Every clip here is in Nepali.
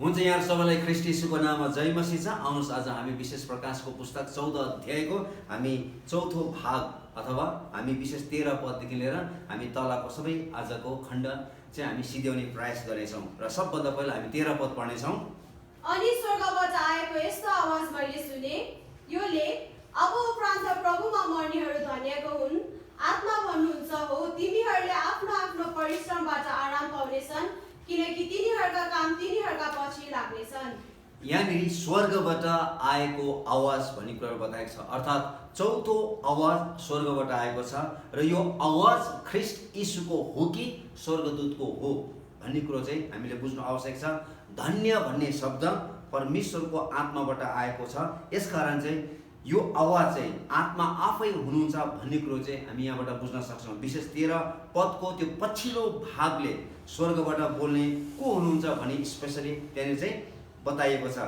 हुन्छ यहाँ सबैलाई ख्रीष्ट यीशुको नाममा जय मसीह छ। आउनुहोस् आज हामी विशेष प्रकाशको पुस्तक 14 अध्यायको हामी चौथो भाग अथवा हामी विशेष 13 पददेखि लिएर हामी तलको सबै आजको खण्ड चाहिँ हामी सिध्याउने प्रयास गर्नेछौँ र सबभन्दा पहिला हामी 13 पद पढ्नेछौँ। अनि स्वर्गबाट आएको यस्तो आवाज मैले सुने, यो लेख अब उपरान्त प्रभुमा मर्नेहरू धन्यको हुन्। आत्मा भन्नुहुन्छ हो, तिनीहरूले आफ्नो आफ्नो परिश्रमबाट आराम पाउनेछन्, किनकि तिनीहरूका काम तिनीहरूका पछि लाग्नेछन्। यहाँनिर स्वर्गबाट आएको आवाज भन्ने कुरा बताएको छ, अर्थात् चौथो आवाज स्वर्गबाट आएको छ र यो आवाज ख्रीष्ट यीशुको हो कि स्वर्गदूतको हो भन्ने कुरो चाहिँ हामीले बुझ्नु आवश्यक छ। धन्य भन्ने शब्द परमेश्वरको आत्माबाट आएको छ, यसकारण चाहिँ यो आवाज चाहिँ आत्मा आफै हुनुहुन्छ भन्ने कुरो चाहिँ हामी यहाँबाट बुझ्न सक्छौँ। विशेष 13 पदको त्यो पछिल्लो भागले स्वर्गबाट बोल्ने को हुनुहुन्छ भने स्पेसली त्यहाँनिर चाहिँ बताइएको छ।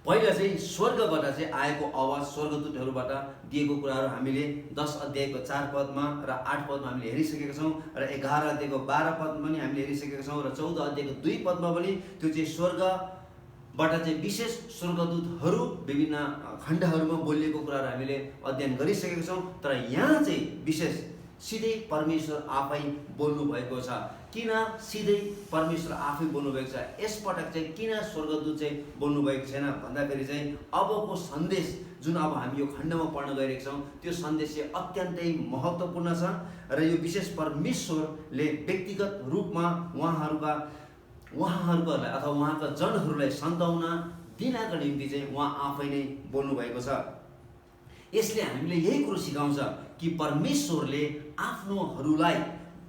पहिला चाहिँ स्वर्गबाट चाहिँ आएको आवाज स्वर्गदूतहरूबाट दिएको कुराहरू हामीले 10 अध्यायको 4 पदमा र 8 पदमा हामीले हेरिसकेका छौँ र 11 अध्यायको 12 पदमा पनि हामीले हेरिसकेका छौँ र 14 अध्यायको 2 पदमा पनि त्यो चाहिँ स्वर्गबाट चाहिँ विशेष स्वर्गदूतहरू विभिन्न खण्डहरूमा बोलिएको कुराहरू हामीले अध्ययन गरिसकेका छौँ। तर यहाँ चाहिँ विशेष सिधै परमेश्वर आफै बोल्नु भएको छ। किन सिधै परमेश्वर आफै बोल्नु भएको छ? यसपटक चाहिँ किन स्वर्गदूत चाहिँ बोल्नु भएको छैन भन्दाखेरि चाहिँ अबको सन्देश जुन अब हामी यो खण्डमा पढ्न गइरहेका छौँ त्यो सन्देश चाहिँ अत्यन्तै महत्त्वपूर्ण छ र यो विशेष परमेश्वरले व्यक्तिगत रूपमा उहाँहरूलाई अथवा उहाँका जनहरूलाई सन्ताउन दिनका निम्ति चाहिँ उहाँ आफै नै बोल्नु भएको छ। यसले हामीले यही कुरो सिकाउँछ कि परमेश्वरले आफ्नोहरूलाई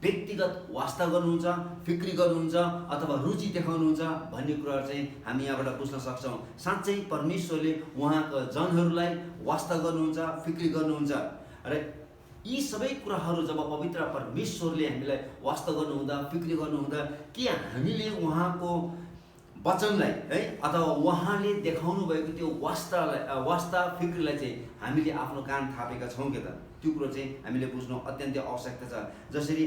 व्यक्तिगत वास्ता गर्नुहुन्छ, फिक्री गर्नुहुन्छ अथवा रुचि देखाउनुहुन्छ भन्ने कुराहरू चाहिँ हामी यहाँबाट बुझ्न सक्छौँ। साँच्चै परमेश्वरले उहाँका जनहरूलाई वास्ता गर्नुहुन्छ, फिक्री गर्नुहुन्छ र यी सबै कुराहरू जब पवित्र परमेश्वरले हामीलाई वास्ता गर्नुहुँदा, फिक्री गर्नुहुँदा कि हामीले उहाँको वचनलाई है अथवा उहाँले देखाउनु भएको त्यो वास्ता फिक्रीलाई चाहिँ हामीले आफ्नो कान थापेका छौँ कि त? त्यो कुरो चाहिँ हामीले बुझ्नु अत्यन्तै आवश्यकता छ। जसरी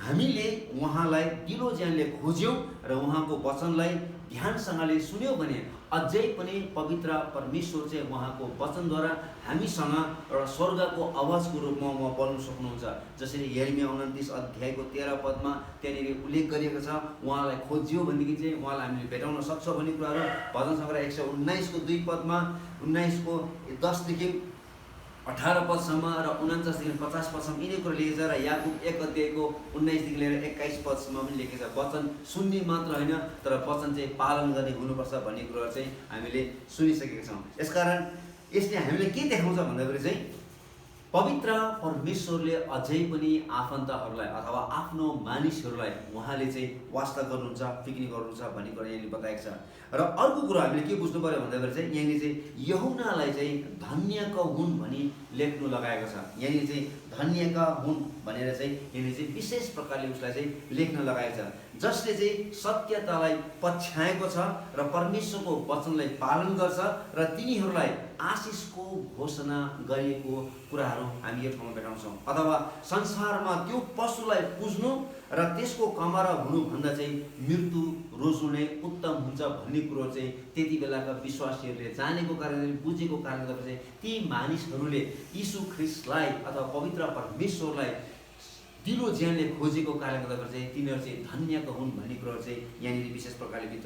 हामीले उहाँलाई दिलो ज्यानले खोज्यौँ र उहाँको वचनलाई ध्यानसँगले सुन्यौँ भने अझै पनि पवित्र परमेश्वर चाहिँ उहाँको वचनद्वारा हामीसँग एउटा स्वर्गको आवाजको रूपमा उहाँ बोल्न सक्नुहुन्छ। जसरी यिर्मया 29 अध्यायको 13 पदमा त्यहाँनिर उल्लेख गरिएको छ, उहाँलाई खोज्यो भनेदेखि चाहिँ उहाँलाई हामीले भेटाउन सक्छौँ भन्ने कुराहरू भजन सङ्ग्रह 119 को 2 पदमा 19 को 10 देखि 18 पदसम्म र 49 देखि 50 पदसम्म यिनै कुरो लेखेको छ र याकुब 1 अध्यायको 19 देखि लिएर 21 पदसम्म पनि लेखेको छ। वचन सुन्ने मात्र होइन तर वचन चाहिँ पालन गर्ने हुनुपर्छ भन्ने कुरोहरू चाहिँ हामीले सुनिसकेका छौँ। यसकारण यसले हामीले के देखाउँछ भन्दाखेरि चाहिँ पवित्र परमेश्वरले अझै पनि आफन्तहरूलाई अथवा आफ्नो मानिसहरूलाई उहाँले चाहिँ वास्ता गर्नुहुन्छ, फिक्री गर्नुहुन्छ भन्ने कुरा यहाँले बताएको छ। र अर्को कुरो हामीले के बुझ्नु पर्यो भन्दाखेरि चाहिँ यहाँनिर चाहिँ यूहन्नालाई चाहिँ धन्यका हुन् भनी लेख्नु लगाएको छ। यहाँनिर चाहिँ धन्यका हुन् भनेर चाहिँ यहाँनिर चाहिँ विशेष प्रकारले उसलाई चाहिँ लेख्न लगाएको छ, जसले चाहिँ सत्यतालाई पछ्याएको छ र परमेश्वरको वचनलाई पालन गर्छ र तिनीहरूलाई आशिषको घोषणा गरिएको कुराहरू हामी यो ठाउँमा भेटाउँछौँ। अथवा संसारमा त्यो पशुलाई पुज्नु र त्यसको कमरा हुनुभन्दा चाहिँ मृत्यु रोज्नु नै उत्तम हुन्छ भन्ने कुरो चाहिँ त्यति बेलाका विश्वासीहरूले जानेको कारणले, बुझेको कारणले गर्दा चाहिँ ती मानिसहरूले यीशु ख्रीष्टलाई अथवा पवित्र परमेश्वरलाई दिलो ज्यानले खोजेको कारणले गर्दा चाहिँ तिनीहरू चाहिँ धन्यका हुन् भन्ने कुरो चाहिँ यहाँनिर विशेष प्रकारले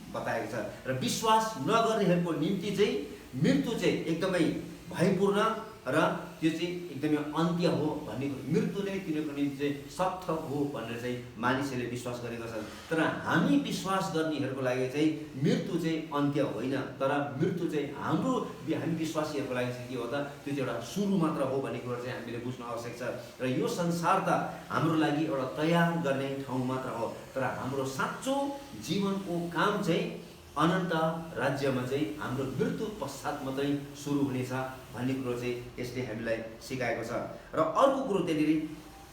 बताएको छ। र विश्वास नगर्नेहरूको निम्ति चाहिँ मृत्यु चाहिँ एकदमै भयपूर्ण र त्यो चाहिँ एकदमै अन्त्य हो भन्ने मृत्यु नै तिनीहरूको निम्ति चाहिँ सत्य हो भनेर चाहिँ मानिसहरूले विश्वास गरेका छन्। तर हामी विश्वास गर्नेहरूको लागि चाहिँ मृत्यु चाहिँ अन्त्य होइन, तर मृत्यु चाहिँ हामी विश्वासीहरूको लागि चाहिँ के हो त? त्यो चाहिँ एउटा सुरु मात्र हो भन्ने कुरो चाहिँ हामीले बुझ्नु आवश्यक छ। र यो संसार त हाम्रो लागि एउटा तयार गर्ने ठाउँ मात्र हो, तर हाम्रो साँचो जीवनको काम चाहिँ अनन्त राज्यमा चाहिँ हाम्रो मृत्यु पश्चात मात्रै सुरु हुनेछ भन्ने कुरो चाहिँ यसले हामीलाई सिकाएको छ। र अर्को कुरो त्यहाँनिर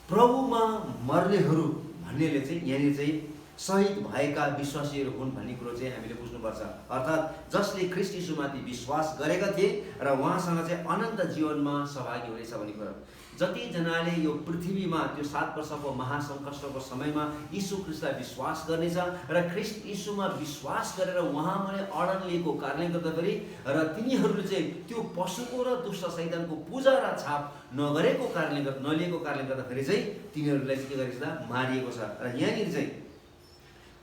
प्रभुमा मर्नेहरू भन्नेले चाहिँ यहाँनिर चाहिँ शहीद भएका विश्वासीहरू हुन् भन्ने कुरो चाहिँ हामीले बुझ्नुपर्छ। अर्थात् जसले ख्रीष्ट यीशुमाथि विश्वास गरेका थिए र उहाँसँग चाहिँ अनन्त जीवनमा सहभागी हुनेछ भन्ने कुरो। जतिजनाले यो पृथ्वीमा त्यो 7 वर्षको महासङ्कष्टको समयमा यीशु ख्रीष्टलाई विश्वास गर्नेछ र ख्रीष्ट यीशुमा विश्वास गरेर उहाँले अडन लिएको कारणले गर्दाखेरि र तिनीहरूले चाहिँ त्यो पशुको र दुष्ट शैतानको पूजा र छाप नलिएको कारणले गर्दाखेरि चाहिँ तिनीहरूलाई चाहिँ के गरेको छ, मारिएको छ। र यहाँनिर चाहिँ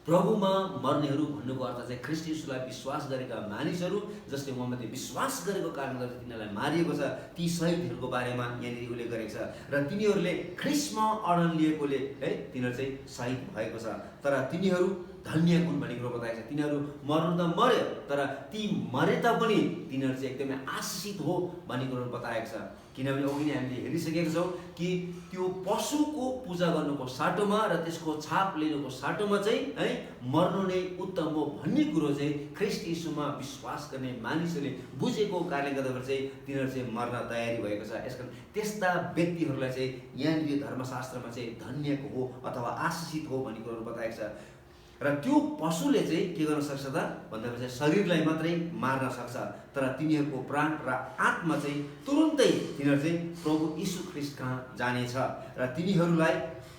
प्रभुमा मर्नेहरू भन्नुको अर्थ चाहिँ ख्रीष्ट यीशुलाई विश्वास गरेका मानिसहरू जसले उहाँमाथि विश्वास गरेको कारणले गर्दा तिनीहरूलाई मारिएको छ। ती शहीदहरूको बारेमा यहाँनिर उल्लेख गरेको छ र तिनीहरूले ख्रीष्टमा अडन लिएकोले है तिनीहरू चाहिँ शहीद भएको छ। तर तिनीहरू धन्य हुन् भन्ने कुरो बताएको छ। तिनीहरू मर्नु त मर्यो, तर ती मरे तापनि तिनीहरू चाहिँ एकदमै आशिषित हो भन्ने कुरो बताएको छ। किनभने अघि नै हामीले हेरिसकेका छौँ कि त्यो पशुको पूजा गर्नुको साटोमा र त्यसको छाप लिनुको साटोमा चाहिँ है मर्नु नै उत्तम हो भन्ने कुरो चाहिँ ख्रीष्ट यीशुमा विश्वास गर्ने मानिसहरूले बुझेको कारणले गर्दाखेरि चाहिँ तिनीहरू चाहिँ मर्न तयारी भएको छ। यसकारण त्यस्ता व्यक्तिहरूलाई चाहिँ यहाँनिर धर्मशास्त्रमा चाहिँ धन्यको हो अथवा आशिषित हो भन्ने कुरोहरू बताएको छ। र त्यो पशुले चाहिँ के गर्न सक्छ त भन्दाखेरि चाहिँ शरीरलाई मात्रै मार्न सक्छ, तर तिनीहरूको प्राण र आत्मा चाहिँ तुरुन्तै तिनीहरू चाहिँ प्रभु यीशु ख्रीष्ट कहाँ जानेछ र तिनीहरूलाई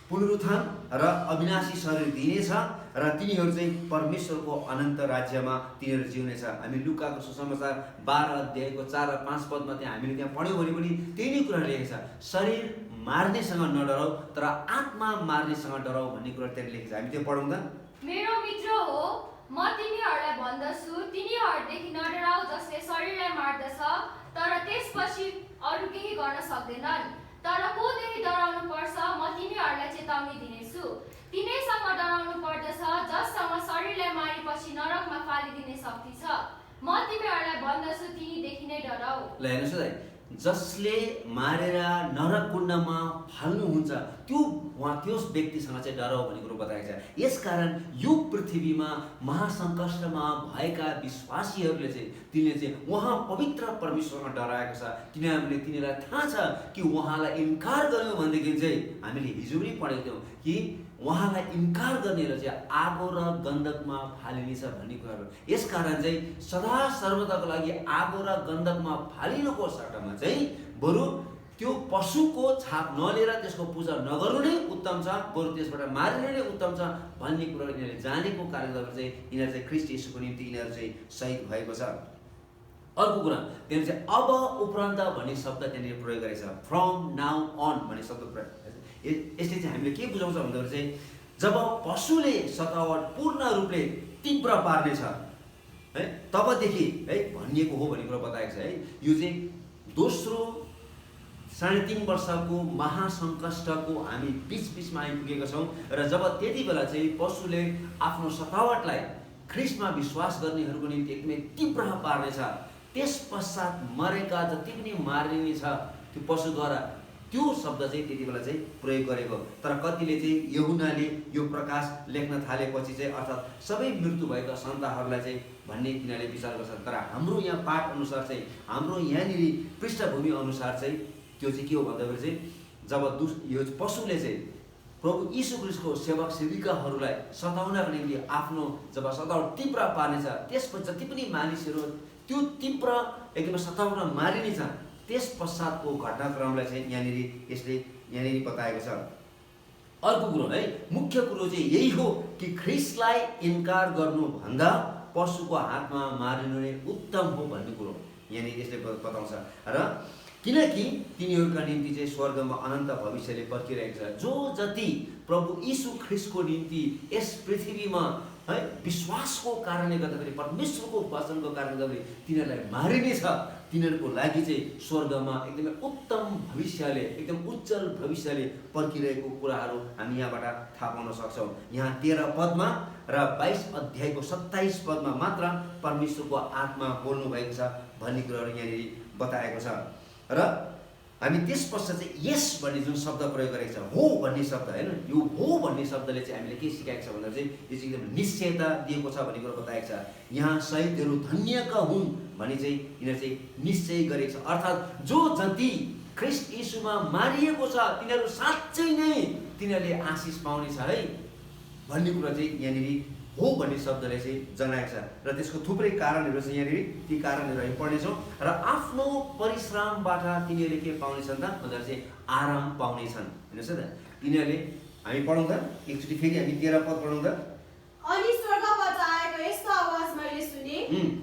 पुनरुत्थान र अविनाशी शरीर दिनेछ र तिनीहरू चाहिँ परमेश्वरको अनन्त राज्यमा तिनीहरू जिउनेछ। हामी लुकाको सुसमाचार 12 अध्यायको 4 र 5 पदमा त्यहाँ हामीले त्यहाँ पढ्यौँ भने पनि त्यही नै कुरा लेखेको छ, शरीर मार्नेसँग नडराउ तर आत्मा मार्नेसँग डराउ भन्ने कुरा त्यहाँ लेखेको छ। हामी त्यो पढौँ त। मेरो मित्र हो, म तिनीहरूलाई भन्दछु, तिनीहरूदेखि नडराउ जसले शरीरलाई मार्दछ तर त्यसपछि अरू केही गर्न सक्दैनन्। तर कोदेखि डराउनु पर्छ, म तिनीहरूलाई चेतावनी दिनेछु। तिनैसँग डराउनु पर्दछ जससँग शरीरलाई मारेपछि नरकमा फालिदिने शक्ति छ। म तिमीहरूलाई भन्दछु, तिनीदेखि नै डराउ। ल हेर्नुहोस् है, जसले मारेर नरक कुण्डमा फाल्नुहुन्छ त्यो व्यक्तिसँग चाहिँ डराउ भन्ने कुरो बताएको छ। यसकारण यो पृथ्वीमा महासङ्कष्टमा भएका विश्वासीहरूले चाहिँ तिनीहरूले चाहिँ उहाँ पवित्र परमेश्वरमा डराएको छ। किनभने तिनीहरूलाई थाहा छ कि उहाँलाई इन्कार गर्यो भनेदेखि चाहिँ हामीले हिजो पनि पढेको थियौँ कि उहाँलाई इन्कार गर्नेलाई चाहिँ आगो र गन्धकमा फालिनेछ भन्ने कुराहरू। यसकारण चाहिँ सदा सर्वदाको लागि आगो र गन्धकमा फालिनुको सट्टामा चाहिँ बरु त्यो पशुको छाप नलिएर त्यसको पूजा नगर्नु नै उत्तम छ, बरु त्यसबाट मारिनु नै उत्तम छ भन्ने कुराहरू यिनीहरूले जानेको कारणले गर्दा चाहिँ यिनीहरू चाहिँ ख्रीष्ट येशूको निम्ति यिनीहरू चाहिँ शहीद भएको छ। अर्को कुरा त्यहाँनिर चाहिँ अब उपरान्त भन्ने शब्द त्यहाँनिर प्रयोग गरेको छ, फ्रम नाउ अन भन्ने शब्द प्रयोग। यसले चाहिँ हामीले के बुझाउँछ भन्दाखेरि चाहिँ जब पशुले सतावट पूर्ण रूपले तीव्र पार्नेछ है तबदेखि है भनिएको हो भन्ने कुरा बताएको छ है। यो चाहिँ दोस्रो 3.5 वर्षको महासङ्कष्टको हामी बिचमा आइपुगेका छौँ र जब त्यति बेला चाहिँ पशुले आफ्नो सतावटलाई ख्रीष्टमा विश्वास गर्नेहरूको निम्ति एकदमै तीव्र पार्नेछ। त्यस पश्चात मरेका जति पनि मारिने छ त्यो पशुद्वारा, त्यो शब्द चाहिँ त्यति बेला चाहिँ प्रयोग गरेको। तर कतिले चाहिँ यूहन्नाले यो प्रकाश लेख्न थालेपछि चाहिँ अर्थात् सबै मृत्यु भएका सन्तानहरूलाई चाहिँ भन्ने तिनीहरूले विचार गर्छन्। तर हाम्रो यहाँ पाठ अनुसार चाहिँ हाम्रो यहाँनिर पृष्ठभूमि अनुसार चाहिँ त्यो चाहिँ के हो भन्दाखेरि चाहिँ जब यो पशुले चाहिँ प्रभु यीशु ख्रीष्टको सेवक सेविकाहरूलाई सताउनको निम्ति आफ्नो जब सताउट तीव्र पार्नेछ, त्यसपछि जति पनि मानिसहरू त्यो तीव्र एकदमै सताउन मारिनेछ त्यस पश्चातको घटनाक्रमलाई चाहिँ यहाँनिर बताएको छ। अर्को कुरो है, मुख्य कुरो चाहिँ यही हो कि ख्रीष्टलाई इन्कार गर्नुभन्दा पशुको हातमा मारिनु नै उत्तम हो भन्ने कुरो यहाँनिर यसले बताउँछ। र किनकि तिनीहरूका निम्ति चाहिँ स्वर्गमा अनन्त भविष्यले पर्खिरहेको छ। जो जति प्रभु यीशु ख्रीष्टको निम्ति यस पृथ्वीमा है विश्वासको कारणले गर्दाखेरि परमेश्वरको वचनको कारणले गर्दाखेरि तिनीहरूलाई मारिनेछ, तिनीहरूको लागि चाहिँ स्वर्गमा एकदमै उत्तम भविष्यले एकदम उज्जवल भविष्यले पर्खिरहेको कुराहरू हामी यहाँबाट थाहा पाउन सक्छौँ। यहाँ 13 पदमा र 22 अध्यायको 27 पदमा मात्र परमेश्वरको आत्मा बोल्नु भएको छ भन्ने कुराहरू यहाँनिर बताएको छ। र हामी त्यस पश्चात चाहिँ यस भन्ने जुन शब्द प्रयोग गरेको छ, हो भन्ने शब्द होइन, यो हो भन्ने शब्दले चाहिँ हामीले के सिकाएको छ भन्दा चाहिँ यो चाहिँ एकदम निश्चयता दिएको छ भन्ने कुरो बताएको छ। यहाँ शहीदहरू धन्यका हुन् भने चाहिँ यिनीहरू चाहिँ निश्चय गरेको छ। अर्थात् जो जति ख्रीष्ट येशूमा मारिएको छ तिनीहरू साँच्चै नै तिनीहरूले आशिष पाउनेछ है भन्ने कुरा चाहिँ यहाँनिर हो भन्ने शब्दले चाहिँ जनाएको छ र त्यसको थुप्रै कारणहरू छ यहाँनिर। ती कारणहरू हामी पढ्नेछौँ र आफ्नो परिश्रमबाट तिनीहरूले के पाउनेछन् त भन्दा चाहिँ आराम पाउनेछन्। हेर्नुहोस् है त, तिनीहरूले हामी पढौँ त एकचोटि फेरि हामी 13 पद पढौँ त। अनि स्वर्गबाट आएको यस्तो आवाज मैले सुने,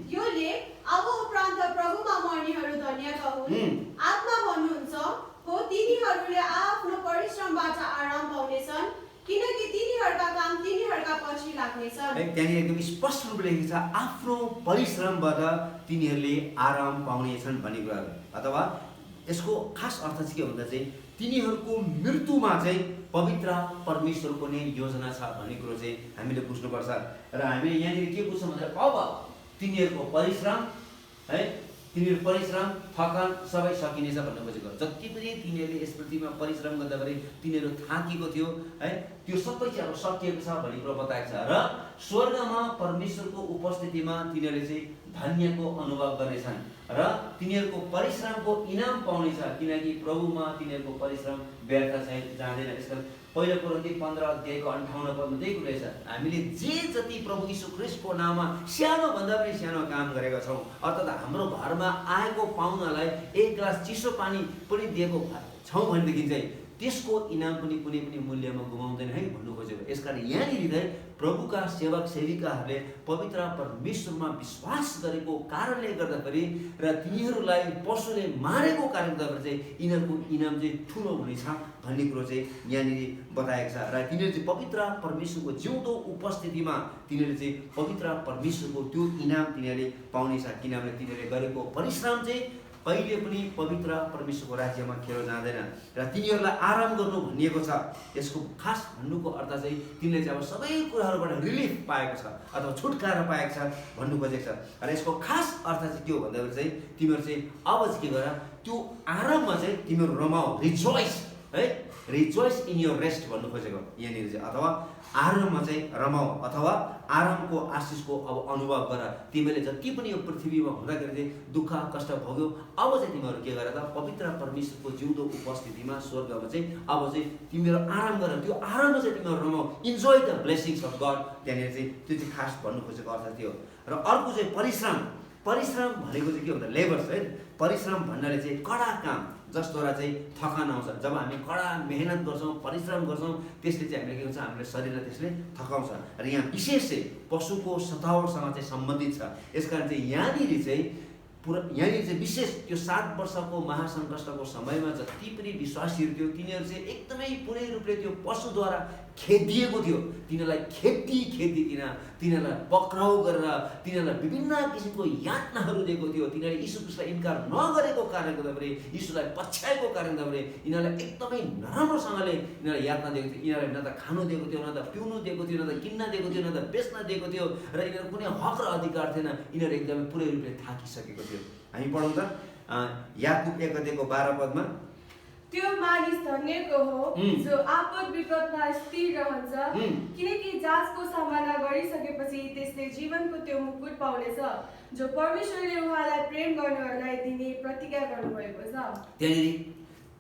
यो लेख अब उपरान्त प्रभुमा मर्नेहरू धन्यका हुन्। आत्मा भन्नुहुन्छ हो तिनीहरूले आफ्नो परिश्रमबाट आराम पाउनेछन्, किनकि तिनीहरूका काम तिनीहरूका पछि लाग्नेछन्। त्यहाँनिर एकदम स्पष्ट रूपले लेखेको छ आफ्नो परिश्रमबाट तिनीहरूले आराम पाउनेछन् भन्ने कुराहरू। अथवा यसको खास अर्थ चाहिँ के भन्दा चाहिँ तिनीहरूको मृत्युमा चाहिँ पवित्र परमेश्वरको नै योजना छ भन्ने कुरो चाहिँ हामीले बुझ्नुपर्छ। र हामीले यहाँनिर के बुझ्छौँ भन्दा अब तिनीहरूको परिश्रम है, तिनीहरू परिश्रम थकान सबै सकिनेछ भन्नु खोजेको। जति पनि तिनीहरूले यस पृथ्वीमा परिश्रम गर्दाखेरि तिनीहरू थाकेको थियो है, त्यो सबै चाहिँ अब सकिएको छ भन्ने कुरो बताएको छ। र स्वर्गमा परमेश्वरको उपस्थितिमा तिनीहरूले चाहिँ धन्यको अनुभव गर्नेछन् र तिनीहरूको परिश्रमको इनाम पाउनेछ, किनकि प्रभुमा तिनीहरूको परिश्रम व्यर्थ चाहिँ जाँदैन। यसकारण पहिलो कोरिन्थी 15 अध्यायको 58 पदमा त्यही कुरा छ, हामीले जे जति प्रभु यीशु ख्रीष्टको नाममा सानो भन्दा पनि सानो काम गरेका छौँ, अर्थात् हाम्रो घरमा आएको पाहुनालाई एक गिलास चिसो पानी पनि दिएको छौँ भनेदेखि चाहिँ त्यसको इनाम पनि कुनै पनि मूल्यमा गुमाउँदैन है भन्नु खोजेको। यसकारण यहाँनिर चाहिँ प्रभुका सेवक सेविकाहरूले पवित्र परमेश्वरमा विश्वास गरेको कारणले गर्दाखेरि र तिनीहरूलाई पशुले मारेको कारणले गर्दाखेरि चाहिँ यिनीहरूको इनाम चाहिँ ठुलो हुनेछ भन्ने कुरो चाहिँ यहाँनिर बताएको छ। र तिनीहरू चाहिँ पवित्र परमेश्वरको जिउँदो उपस्थितिमा तिनीहरूले चाहिँ पवित्र परमेश्वरको त्यो इनाम तिनीहरूले पाउनेछ, किनभने तिनीहरूले गरेको परिश्रम चाहिँ कहिले पनि पवित्र परमेश्वरको राज्यमा खेर जाँदैन। र तिनीहरूलाई आराम गर्नु भनिएको छ। यसको खास भन्नुको अर्थ चाहिँ तिनीहरूले चाहिँ अब सबै कुराहरूबाट रिलिफ पाएको छ अथवा छुटकारा पाएको छ भन्नु खोजेको छ। र यसको खास अर्थ चाहिँ के हो भन्दाखेरि चाहिँ तिमीहरू चाहिँ अब चाहिँ के गर, त्यो आराममा चाहिँ तिमीहरू रमाऊ, रिजोइस है, रिजोइस इन योर रेस्ट भन्नु खोजेको यहाँनिर चाहिँ। अथवा आराममा चाहिँ रमाऊ अथवा आरामको आशिषको अब अनुभव गर। तिमीले जति पनि यो पृथ्वीमा हुँदाखेरि चाहिँ दुःख कष्ट भोग्यौ, अब चाहिँ तिमीहरू के गर त पवित्र परमेश्वरको जिउँदो उपस्थितिमा स्वर्गमा चाहिँ अब चाहिँ तिमीहरू आराम गर। त्यो आराममा चाहिँ तिमीहरू रमाऊ, enjoy the blessings of God. त्यहाँनिर चाहिँ त्यो चाहिँ खास भन्नु खोजेको अर्थ थियो। र अर्को चाहिँ परिश्रम। परिश्रम भनेको चाहिँ के भन्दा लेबर्स है, परिश्रम भन्नाले चाहिँ कडा काम जसद्वारा चाहिँ थकान आउँछ। जब हामी कडा मेहनत गर्छौँ, परिश्रम गर्छौँ, त्यसले चाहिँ हामीले के हुन्छ, हामीले शरीरलाई त्यसले थकाउँछ। र यहाँ विशेष चाहिँ पशुको सतावटसँग चाहिँ सम्बन्धित छ। यसकारण चाहिँ यहाँनिर चाहिँ विशेष त्यो 7 वर्षको महासङ्कष्टको समयमा जति पनि विश्वासीहरू थियो तिनीहरू चाहिँ एकदमै पुरै रूपले त्यो पशुद्वारा खेदिएको थियो। तिनीहरूलाई खेदिकन तिनीहरूलाई पक्राउ गरेर तिनीहरूलाई विभिन्न किसिमको यातनाहरू दिएको थियो। तिनीहरूले यीशु ख्रीष्टलाई इन्कार नगरेको कारणले गर्दाखेरि, यीशुलाई पछ्याएको कारणले गर्दाखेरि यिनीहरूलाई एकदमै नराम्रोसँगले यिनीहरूलाई यातना दिएको थियो। यिनीहरूलाई न त खानु दिएको थियो, न त पिउनु दिएको थियो, न त किन्न दिएको थियो, न त बेच्न दिएको थियो, र यिनीहरू कुनै हक र अधिकार थिएन। यिनीहरू एकदमै पुरै रूपले थाकिसकेको थियो। हामी पढौँ त याकुब 1 अध्यायको 12 पदमा, त्यो मानिस धन्यको हो जो आपद विपदमा स्थिर रहन्छ, किनकि जाँचको सामना गरिसकेपछि त्यसले जीवनको त्यो मुकुट पाउनेछ जो परमेश्वरले उहाँलाई प्रेम गर्नेहरूलाई दिने प्रतिज्ञा गर्नुभएको छ। त्यहाँनिर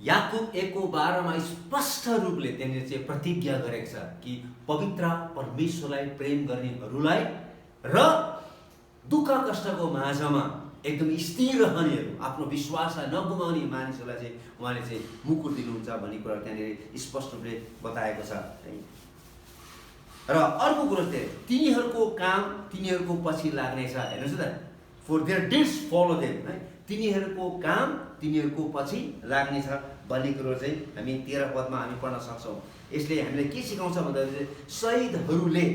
याकुब 1:12 मा स्पष्ट रूपले त्यहाँनिर चाहिँ प्रतिज्ञा गरेको छ कि पवित्र परमेश्वरलाई प्रेम गर्नेहरूलाई र दुःख कष्टको माझमा एकदम स्थिर रहनेहरू, आफ्नो विश्वासलाई नगुमाउने मानिसहरूलाई चाहिँ उहाँले चाहिँ मुकुट दिनुहुन्छ भन्ने कुरा त्यहाँनिर स्पष्ट रूपले बताएको छ। र अर्को कुरो चाहिँ तिनीहरूको काम तिनीहरूको पछि लाग्नेछ। हेर्नुहोस् त, for their deeds follow them है, तिनीहरूको काम तिनीहरूको पछि लाग्नेछ भन्ने कुरो चाहिँ हामी 13 पदमा हामी पढ्न सक्छौँ। यसले हामीलाई के सिकाउँछ भन्दाखेरि शहीदहरूले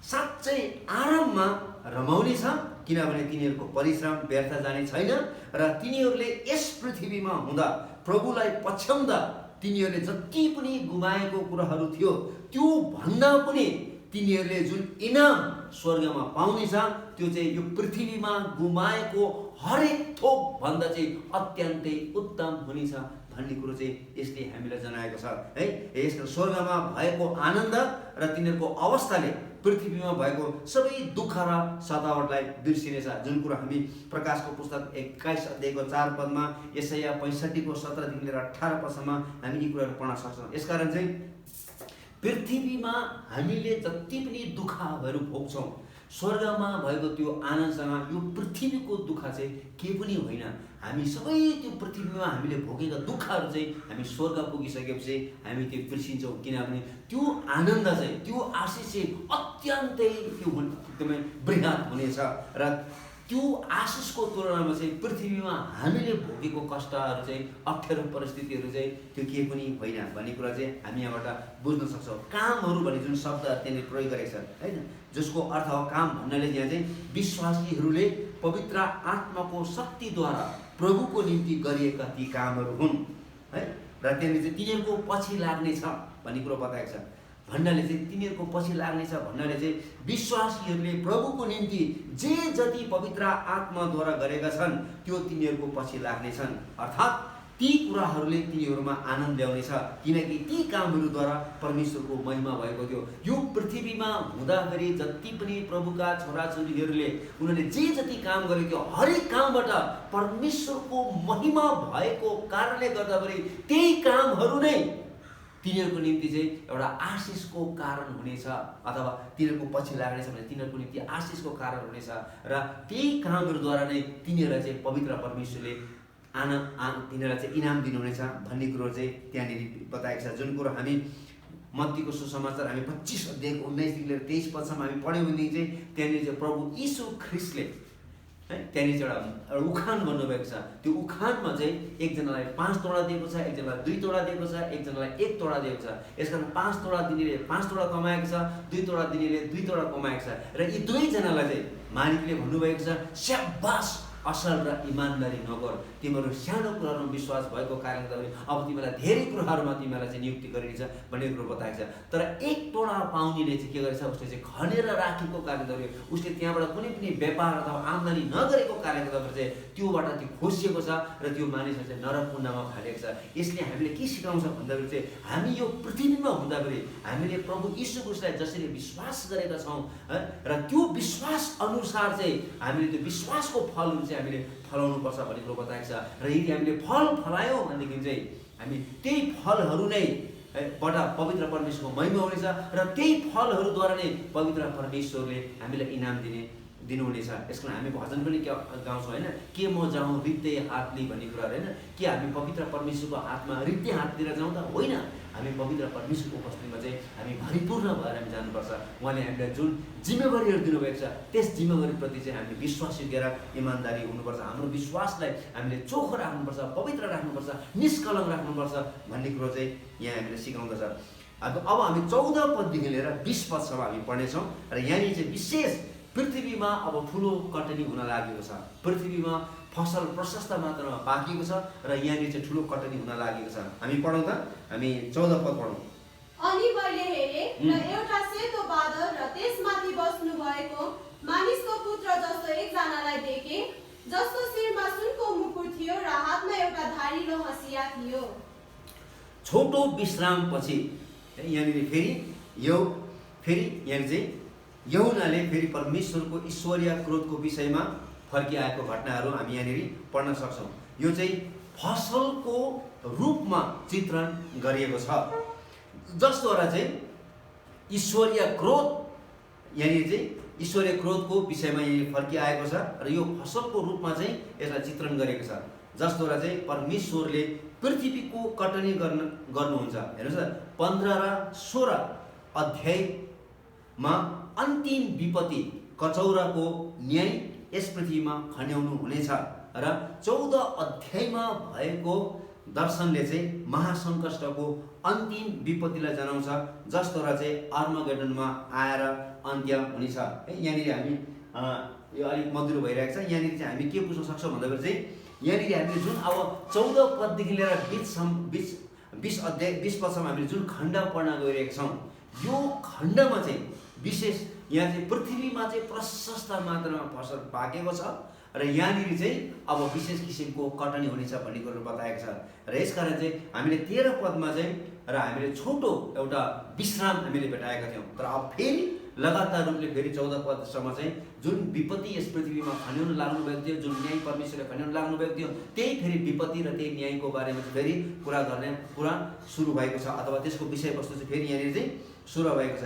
साँच्चै आराममा रमाउने छ, किनभने तिनीहरूको परिश्रम व्यर्थ जाने छैन र तिनीहरूले यस पृथ्वीमा हुँदा प्रभुलाई पछ्याउँदा तिनीहरूले जति पनि गुमाएको कुराहरू थियो त्यो भन्दा पनि तिनीहरूले जुन इनाम स्वर्गमा पाउनेछ त्यो चाहिँ यो पृथ्वीमा गुमाएको हरेक थोक भन्दा चाहिँ अत्यन्तै उत्तम हुनेछ भन्ने कुरो चाहिँ यसले हामीलाई जनाएको छ है। यसको स्वर्गमा भएको आनन्द र तिनीहरूको अवस्थाले पृथ्वीमा भएको सबै दुःख र सतावटलाई बिर्सिनेछ। जुन कुरो हामी प्रकाशको पुस्तक 21 अध्यायको 4 पदमा, यशाया 65 को 17 देखि लिएर 18 पदसम्म हामी यी कुराहरू पढ्न सक्छौँ। यसकारण चाहिँ पृथ्वीमा हामीले जति पनि दुःखहरू भोग्छौँ, स्वर्गमा भएको त्यो आनन्दसँग यो पृथ्वीको दुःख चाहिँ के पनि होइन। हामी सबै त्यो पृथ्वीमा हामीले भोगेका दुःखहरू चाहिँ हामी स्वर्ग पुगिसकेपछि हामी त्यो बिर्सिन्छौँ, किनभने त्यो आनन्द चाहिँ, त्यो आशिष चाहिँ अत्यन्तै त्यो एकदमै बृहत हुनेछ। र त्यो आशिषको तुलनामा चाहिँ पृथ्वीमा हामीले भोगेको कष्टहरू चाहिँ, अप्ठ्यारो परिस्थितिहरू चाहिँ त्यो के पनि होइन भन्ने कुरा चाहिँ हामी यहाँबाट बुझ्न सक्छौँ। कामहरू भन्ने जुन शब्दहरू त्यहाँनिर प्रयोग गरेको छ होइन, जसको अर्थ हो काम भन्नाले यहाँ चाहिँ विश्वासीहरूले पवित्र आत्माको शक्तिद्वारा प्रभुको निम्ति गरिएका ती कामहरू हुन् है। र त्यहाँनिर चाहिँ तिनीहरूको पछि लाग्नेछ भन्ने कुरो बताएको छ। भन्नाले चाहिँ तिनीहरूको पछि लाग्नेछ भन्नाले चाहिँ विश्वासीहरूले प्रभुको निम्ति जे जति पवित्र आत्माद्वारा गरेका छन् त्यो तिनीहरूको पछि लाग्नेछन्। अर्थात् ती कुराहरूले तिनीहरूमा आनन्द ल्याउनेछ, किनकि ती कामहरूद्वारा परमेश्वरको महिमा भएको थियो। यो पृथ्वीमा हुँदाखेरि जति पनि प्रभुका छोराछोरीहरूले उनीहरूले जे जति काम गरेको थियो, हरेक कामबाट परमेश्वरको महिमा भएको कारणले गर्दाखेरि त्यही कामहरू नै तिनीहरूको निम्ति चाहिँ एउटा आशिषको कारण हुनेछ, अथवा तिनीहरूको पछि लाग्नेछ भने तिनीहरूको निम्ति आशिषको कारण हुनेछ। र त्यही कामहरूद्वारा नै तिनीहरूलाई चाहिँ पवित्र परमेश्वरले तिनीहरूलाई चाहिँ इनाम दिनुहुनेछ भन्ने कुरो चाहिँ त्यहाँनिर बताएको छ। जुन कुरो हामी मत्तीको सुसमाचार हामी 25 अध्यायको 19 लिएर 23 पदसम्म हामी पढ्यौँ भनेदेखि चाहिँ त्यहाँनिर चाहिँ प्रभु यीशु ख्रिस्टले है त्यहाँनिर चाहिँ एउटा उखान भन्नुभएको छ। त्यो उखानमा चाहिँ एकजनालाई 5 तोडा दिएको छ, एकजनालाई 2 तोडा दिएको छ, एकजनालाई 1 तोडा दिएको छ। यसकारण 5 तोडा दिनेले 5 तोडा कमाएको छ, 2 तोडा दिनेले 2 तोडा कमाएको छ। र यी दुवैजनालाई चाहिँ मालिकले भन्नुभएको छ, स्याबास असल र इमानदारी नगर, तिमीहरू सानो कुराहरूमा विश्वास भएको कारणले गर्दा अब तिमीलाई धेरै कुराहरूमा तिमीलाई चाहिँ नियुक्ति गरिनेछ भन्ने कुरो बताएको छ। तर 1 तोडा पाउनेले चाहिँ के गरेछ, उसले चाहिँ खनेर राखेको कारणले गर्दा उसले त्यहाँबाट कुनै पनि व्यापार अथवा आम्दानी नगरेको कारणले गर्दा चाहिँ त्योबाट त्यो खोसिएको छ र त्यो मानिसहरू चाहिँ नरक कुण्डमा फालेको छ। यसले हामीले के सिकाउँछ भन्दाखेरि चाहिँ हामी यो पृथ्वीमा हुँदाखेरि हामीले प्रभु यीशु ख्रिस्टलाई जसरी विश्वास गरेका छौँ र त्यो विश्वास अनुसार चाहिँ हामीले त्यो विश्वासको फलहरू चाहिँ हामीले फलाउनु पर्छ भन्ने कुरो बताएको छ। र यदि हामीले फल फलायौँ भनेदेखि चाहिँ हामी त्यही फलहरू नै बाट पवित्र परमेश्वरको महिमा हुनेछ र त्यही फलहरूद्वारा नै पवित्र परमेश्वरले हामीलाई इनाम दिनुहुनेछ। यसको हामी भजन पनि गाउँछौँ होइन, के म जाउँ रित्तै हातले भन्ने कुराहरू होइन। के हामी पवित्र परमेश्वरको हातमा रित्तै हाततिर जाउँ त होइन, हामी पवित्र परमेश्वरको उपस्थितिमा चाहिँ हामी भरिपूर्ण भएर हामी जानुपर्छ। उहाँले हामीलाई जुन जिम्मेवारीहरू दिनुभएको छ त्यस जिम्मेवारीप्रति चाहिँ हामीले विश्वासयोग्य र इमान्दारी हुनुपर्छ। हाम्रो विश्वासलाई हामीले चोखो राख्नुपर्छ, पवित्र राख्नुपर्छ, निष्कलङ्क राख्नुपर्छ भन्ने कुरो चाहिँ यहाँ हामीले सिकाउँदछ। अब हामी 14 पददेखि लिएर 20 पदसम्म हामी पढ्नेछौँ। र यहाँनिर चाहिँ विशेष पृथ्वीमा अब ठुलो कटनी हुन लागेको छ, पृथ्वीमा फसल प्रशस्त मात्रामा पाकेको छ र यहाँनिर चाहिँ ठुलो कटनी हुन लागेको छ। हामी पढौँ त, हामी 14 पद पढौँ। अनि मैले हेरेँ र एउटा सेतो बादल र त्यसमाथि बस्नु भएको मानिसको पुत्र जस्तो एकजनालाई देखेँ, जसको शिरमा सुनको मुकुट थियो र हातमा एउटा धारिलो हँसिया थियो। छोटो विश्रामपछि यहाँनिर फेरि यहाँनिर चाहिँ यूहन्नाले फेरि परमेश्वरको ईश्वरीय क्रोधको विषयमा फर्किआएको घटनाहरू हामी यहाँनिर पढ्न सक्छौँ। यो चाहिँ फसलको रूपमा चित्रण गरिएको छ, जसद्वारा चाहिँ ईश्वरीय क्रोध यहाँनिर चाहिँ ईश्वरीय क्रोधको विषयमा यहाँनिर फर्किआएको छ र यो फसलको रूपमा चाहिँ यसलाई चित्रण गरेको छ, जसद्वारा चाहिँ परमेश्वरले पृथ्वीको कटनी गर्नुहुन्छ। हेर्नुहोस् न, 15 र 16 अध्यायमा अन्तिम विपत्ति कचौराको न्याय यस पृथ्वीमा खन्याउनु हुनेछ र 14 अध्यायमा भएको दर्शनले चाहिँ महासङ्कष्टको अन्तिम विपत्तिलाई जनाउँछ, जसद्वारा चाहिँ आर्मगेडनमा आएर अन्त्य हुनेछ। यहाँनिर हामी यो अलिक मधुरो भइरहेको छ। यहाँनिर चाहिँ हामी के बुझ्न सक्छौँ भन्दाखेरि चाहिँ यहाँनिर हामीले जुन अब 14 पददेखि लिएर 20 पदसम्म हामीले जुन खण्ड पढ्न गइरहेका छौँ, यो खण्डमा चाहिँ विशेष यहाँ चाहिँ पृथ्वीमा चाहिँ प्रशस्त मात्रामा फसल पाकेको छ र यहाँनिर चाहिँ अब विशेष किसिमको कटनी हुनेछ भन्ने कुरो बताएको छ। र यसकारण चाहिँ हामीले 13 पदमा चाहिँ र हामीले छोटो एउटा विश्राम हामीले भेटाएका थियौँ। तर अब फेरि लगातार रूपले फेरि 14 पदसम्म चाहिँ जुन विपत्ति यस पृथ्वीमा खन्याउन लाग्नु भएको थियो, जुन न्याय परमेश्वरले खन्याउन लाग्नु भएको थियो, त्यही फेरि विपत्ति र त्यही न्यायको बारेमा चाहिँ फेरि कुरा सुरु भएको छ, अथवा त्यसको विषयवस्तु चाहिँ फेरि यहाँनिर चाहिँ 16 भएको छ।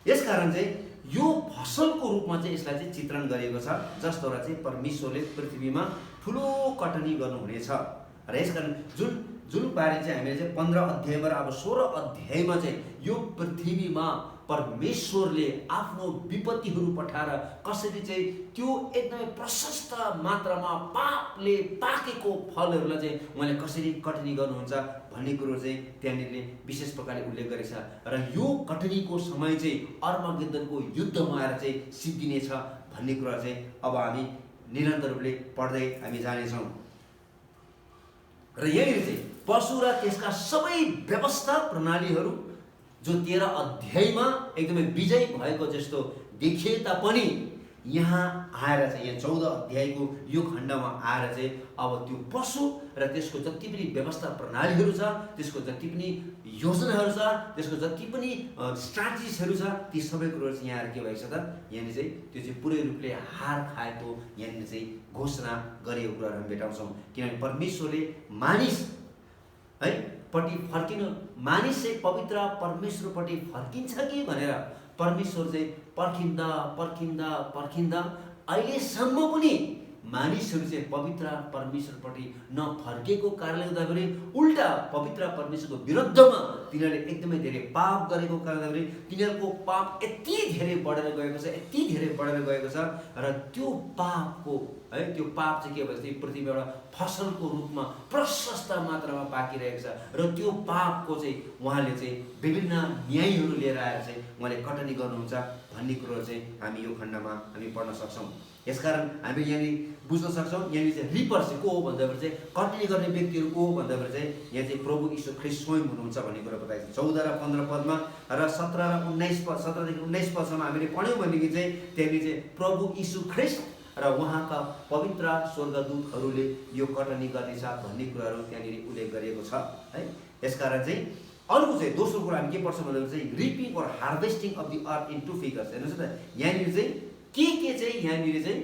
यसकारण चाहिँ यो फसलको रूपमा चाहिँ यसलाई चाहिँ चित्रण गरिएको छ, जसद्वारा चाहिँ परमेश्वरले पृथ्वीमा ठुलो कटनी गर्नुहुनेछ। र यसकारण जुन बारे चाहिँ हामीले चाहिँ 15 अध्यायमा र अब 16 अध्यायमा चाहिँ यो पृथ्वीमा परमेश्वरले आफ्नो विपत्तिहरू पठाएर कसरी चाहिँ त्यो एकदमै प्रशस्त मात्रामा पापले पाकेको फलहरूलाई चाहिँ उहाँले कसरी कटनी गर्नुहुन्छ भन्ने कुरो चाहिँ त्यहाँनिर विशेष प्रकारले उल्लेख गरेको छ। र यो कटनीको समय चाहिँ अर्मगेद्दनको युद्धमा आएर चाहिँ सिद्धिनेछ भन्ने कुरा चाहिँ अब हामी निरन्तर रूपले पढ्दै हामी जानेछौँ। र यहाँनिर चाहिँ पशु र त्यसका सबै व्यवस्था प्रणालीहरू जो 13 अध्यायमा एकदमै विजयी भएको जस्तो देखिए तापनि यहाँ आएर चाहिँ यहाँ 14 अध्यायको यो खण्डमा आएर चाहिँ अब त्यो पशु र त्यसको जति पनि व्यवस्था प्रणालीहरू छ, त्यसको जति पनि योजनाहरू छ, त्यसको जति पनि स्ट्राटेजिसहरू छ, ती सबै कुरोहरू चाहिँ यहाँ आएर के भएको छ त यहाँनिर चाहिँ त्यो चाहिँ पुरै रूपले हार खाएको यहाँनिर चाहिँ घोषणा गरेको कुराहरू हामी भेटाउँछौँ। किनभने परमेश्वरले मानिस है पट्टि फर्किनु, मानिस चाहिँ पवित्र परमेश्वरपट्टि फर्किन्छ कि भनेर परमेश्वर चाहिँ पर्खिँदा पर्खिँदा पर्खिँदा अहिलेसम्म पनि मानिसहरू चाहिँ पवित्र परमेश्वरपट्टि नफर्केको कारणले गर्दाखेरि उल्टा पवित्र परमेश्वरको विरुद्धमा तिनीहरूले एकदमै धेरै पाप गरेको कारणले गर्दाखेरि तिनीहरूको पाप यति धेरै बढेर गएको छ, यति धेरै बढेर गएको छ। र त्यो पापको है त्यो पाप चाहिँ के भन्छ पृथ्वीमा एउटा फसलको रूपमा प्रशस्त मात्रामा पाकिरहेको छ। र त्यो पापको चाहिँ उहाँले चाहिँ विभिन्न न्यायहरू लिएर आएर चाहिँ उहाँले कटनी गर्नुहुन्छ भन्ने कुरो चाहिँ हामी यो खण्डमा हामी पढ्न सक्छौँ। यसकारण हामी यहाँनिर बुझ्न सक्छौँ यहाँनिर चाहिँ रिपर चाहिँ को हो भन्दाखेरि चाहिँ कटनी गर्ने व्यक्तिहरू को हो भन्दाखेरि चाहिँ यहाँ चाहिँ प्रभु यीशु ख्रीष्ट स्वयं हुनुहुन्छ भन्ने कुरा बताएको छ। 14 र 15 पदमा र 17 र 19 पद 17 देखि 19 पदसम्म हामीले पढ्यौँ भनेदेखि चाहिँ त्यहाँनिर चाहिँ प्रभु यीशु ख्रीष्ट र उहाँका पवित्र स्वर्गदूतहरूले यो कटनी गर्नेछ भन्ने कुराहरू त्यहाँनिर उल्लेख गरिएको छ है। यसकारण चाहिँ अर्को चाहिँ दोस्रो कुरा हामी के पढ्छौँ भन्दाखेरि चाहिँ reaping or harvesting of the earth in 2 figures. हेर्नुहोस् त यहाँनिर चाहिँ के चाहिँ यहाँनिर चाहिँ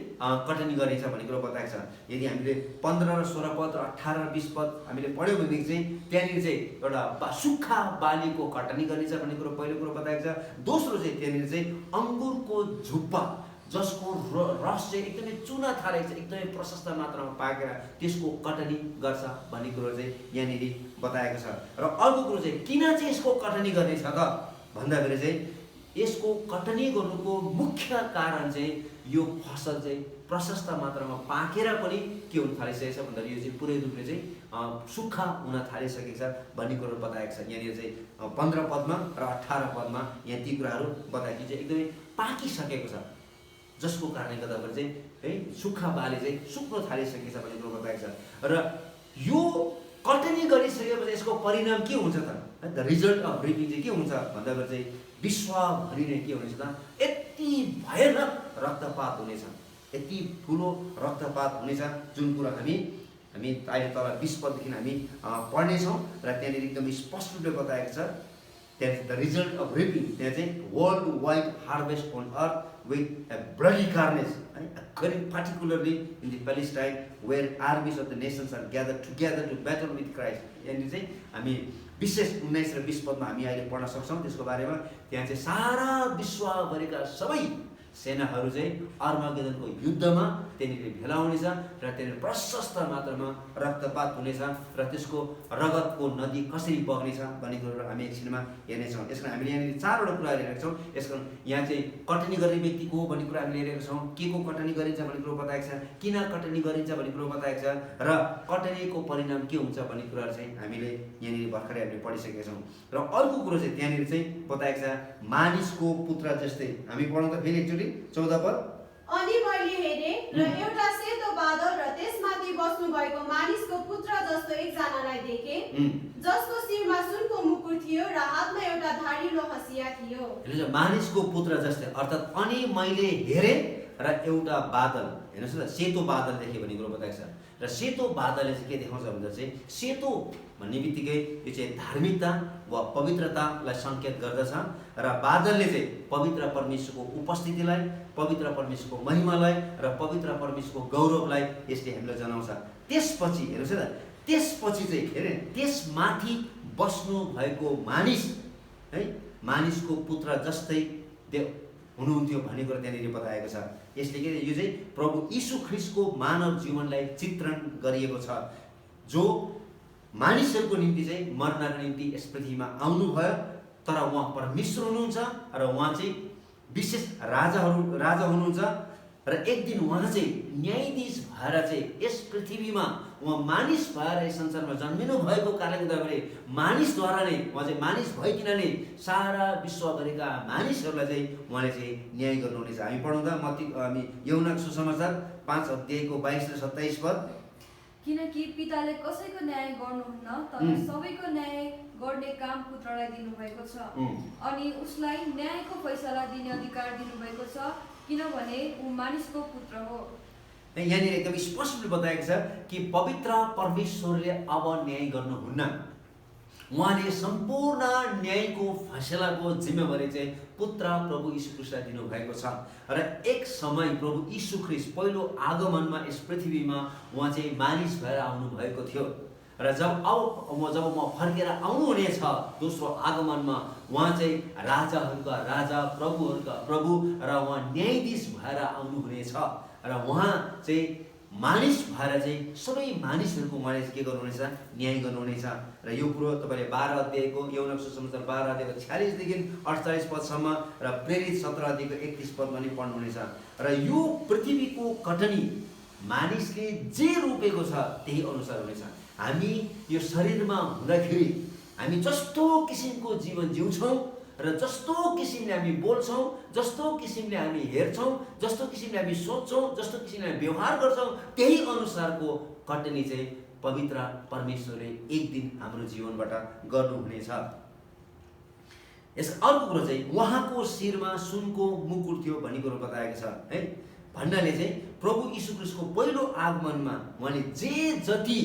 कटनी गरिन्छ भन्ने कुरा बताएको छ। यदि हामीले 15 र 16 पद र 18 र 20 पद हामीले पढ्यौँ भनेदेखि चाहिँ त्यहाँनिर चाहिँ एउटा सुक्खा बालीको कटनी गरिन्छ भन्ने कुरो पहिलो कुरो बताएको छ। दोस्रो चाहिँ त्यहाँनिर चाहिँ अङ्गुरको झुप्पा जसको रस चाहिँ एकदमै चुना थालेको छ, एकदमै प्रशस्त मात्रामा पाकेर त्यसको कटनी गर्छ भन्ने कुरो चाहिँ यहाँनिर बताएको छ। र अर्को कुरो चाहिँ किन चाहिँ यसको कटनी गर्नेछ त भन्दाखेरि चाहिँ यसको कटनी गर्नुको मुख्य कारण चाहिँ यो फसल चाहिँ प्रशस्त मात्रामा पाकेर पनि के हुन थालिसकेको छ भन्दाखेरि यो चाहिँ पुरै रूपले चाहिँ सुक्खा हुन थालिसकेको छ भन्ने कुरो बताएको छ। यहाँनिर चाहिँ 15 पदमा र 18 पदमा यहाँ ती कुराहरू बताएको चाहिँ एकदमै पाकिसकेको छ, जसको कारणले गर्दाखेरि चाहिँ है सुक्खा बाली चाहिँ सुक्न थालिसकेको छ भन्ने कुरो बताएको छ। र यो कटनी गरिसकेपछि यसको परिणाम के हुन्छ त, द रिजल्ट अफ रिपिङ चाहिँ के हुन्छ भन्दाखेरि चाहिँ विश्वभरि नै के हुनेछ त यति भयानक रक्तपात हुनेछ, यति ठुलो रक्तपात हुनेछ जुन कुरा हामी अहिले तल 20 पददेखि हामी पढ्नेछौँ। र त्यहाँनिर एकदम स्पष्ट रूपले बताएको छ त्यहाँ द रिजल्ट अफ रिपिङ, त्यहाँ चाहिँ world wide harvest on earth with a bloody carnage, particularly in the Palestine where armies of the nations are gathered together to battle with Christ. यानी चाहिँ हामी विशेष 19 र 20 पदमा हामी अहिले पढ्न सक्छौँ त्यसको बारेमा। त्यहाँ चाहिँ सारा विश्वभरिका सबै सेनाहरू चाहिँ अर्मगेदनको युद्धमा त्यहाँनिर भेला हुनेछ र त्यहाँनिर प्रशस्त मात्रामा रक्तपात हुनेछ र त्यसको रगतको नदी कसरी बग्नेछ भन्ने कुरो हामी एकछिनमा हेर्नेछौँ। यसमा हामीले यहाँनिर 4 वटा कुराहरू हेरेका छौँ। यसको यहाँ चाहिँ कटनी गर्ने व्यक्ति को हो भन्ने कुरा हामीले हेरेका छौँ, के को कटनी गरिन्छ भन्ने कुरो बताएको छ, किन कटनी गरिन्छ भन्ने कुरो बताएको छ र कटनीको परिणाम के हुन्छ भन्ने कुराहरू चाहिँ हामीले यहाँनिर भर्खरै हामीले पढिसकेका छौँ। र अर्को कुरो चाहिँ त्यहाँनिर चाहिँ बताएको छ मानिसको पुत्र जस्तै, हामी पढौँ त फेरि एकचोटि 14 पद। अनि मैले हेरेँ र एउटा सेतो बादल र त्यसमाथि बस्नु भएको मानिसको पुत्र जस्तो एकजनालाई देखेँ जसको शिरमा सुनको मुकुट थियो र हातमा एउटा धारिलो हँसिया थियो। मानिसको पुत्र जस्तै अर्थात् अनि मैले हेरेँ र एउटा बादल, हेर्नुहोस् न सेतो बादल देखेँ भन्ने कुरो बताएको छ। र सेतो बादलले चाहिँ के देखाउँछ भन्दा चाहिँ सेतो भन्ने बित्तिकै यो चाहिँ धार्मिकता वा पवित्रतालाई सङ्केत गर्दछ र बादलले चाहिँ पवित्र परमेश्वरको उपस्थितिलाई, पवित्र परमेश्वरको महिमालाई र पवित्र परमेश्वरको गौरवलाई यसले हामीलाई जनाउँछ। त्यसपछि हेर्नुहोस् न, त्यसपछि चाहिँ के अरे त्यसमाथि बस्नु भएको मानिस है मानिसको पुत्र जस्तै हुनुहुन्थ्यो भन्ने कुरा त्यहाँनिर बताएको छ। यसले के यो चाहिँ प्रभु यीशु ख्रीष्टको मानव जीवनलाई चित्रण गरिएको छ, जो मानिसहरूको निम्ति चाहिँ मर्नको निम्ति यस पृथ्वीमा आउनुभयो। तर उहाँ परमेश्वर हुनुहुन्छ र उहाँ चाहिँ विशेष राजा हुनुहुन्छ र एक दिन उहाँ चाहिँ न्यायाधीश भएर चाहिँ यस पृथ्वीमा उहाँ मानिस भएर यस संसारमा जन्मिनु भएको कारणले गर्दाखेरि मानिसद्वारा नै उहाँ चाहिँ मानिस भइकन नै सारा विश्वभरिका मानिसहरूलाई चाहिँ उहाँले चाहिँ न्याय गर्नुहुनेछ। हामी पढौँ त हामी यूहन्नाको सुसमाचार 5 अध्यायको 22 र 27 पद। किनकि पिताले कसैको न्याय गर्नुहुन्न, तर सबैको न्याय गर्ने काम पुत्रलाई दिनुभएको छ, अनि उसलाई न्यायको फैसला दिने अधिकार दिनुभएको छ, किनभने ऊ मानिसको पुत्र हो। यहाँनिर एकदम स्पष्ट बताएको छ कि पवित्र परमेश्वरले अब न्याय गर्नुहुन्न। उहाँले सम्पूर्ण न्यायको फैसलाको जिम्मेवारी चाहिँ पुत्र प्रभु यीशु ख्रीष्टलाई दिनुभएको छ। र एक समय प्रभु यीशु ख्रीष्ट पहिलो आगमनमा यस पृथ्वीमा उहाँ चाहिँ मानिस भएर आउनुभएको थियो र जब म फर्केर आउनुहुनेछ दोस्रो आगमनमा उहाँ चाहिँ राजाहरूका राजा प्रभुहरूका प्रभु र उहाँ न्यायाधीश भएर आउनुहुनेछ र उहाँ चाहिँ मानिस भएर चाहिँ सबै मानिसहरूको उहाँले के गर्नुहुनेछ, न्याय गर्नुहुनेछ। र यो कुरो तपाईँले 12 अध्यायको यूहन्नाको सुसमाचार 12 अध्यायको 46 देखि 48 पदसम्म र प्रेरित 17 अध्यायको 31 पदमा पनि पढ्नुहुनेछ। र यो पृथ्वीको कटनी मानिसले जे रोपेको छ त्यही अनुसार हुनेछ। हामी यो शरीरमा हुँदाखेरि हामी जस्तो किसिमको जीवन जिउँछौँ र जस्तो किसिमले हामी बोल्छौँ, जस्तो किसिमले हामी हेर्छौँ, जस्तो किसिमले हामी सोच्छौँ, जस्तो किसिमले हामी व्यवहार गर्छौँ, त्यही अनुसारको कटनी चाहिँ पवित्र परमेश्वरले एक दिन हाम्रो जीवनबाट गर्नुहुनेछ। यसको अर्को कुरो चाहिँ उहाँको शिरमा सुनको मुकुट थियो भन्ने कुरो बताएको छ है। भन्नाले चाहिँ प्रभु यीशु ख्रीष्टको पहिलो आगमनमा उहाँले जे जति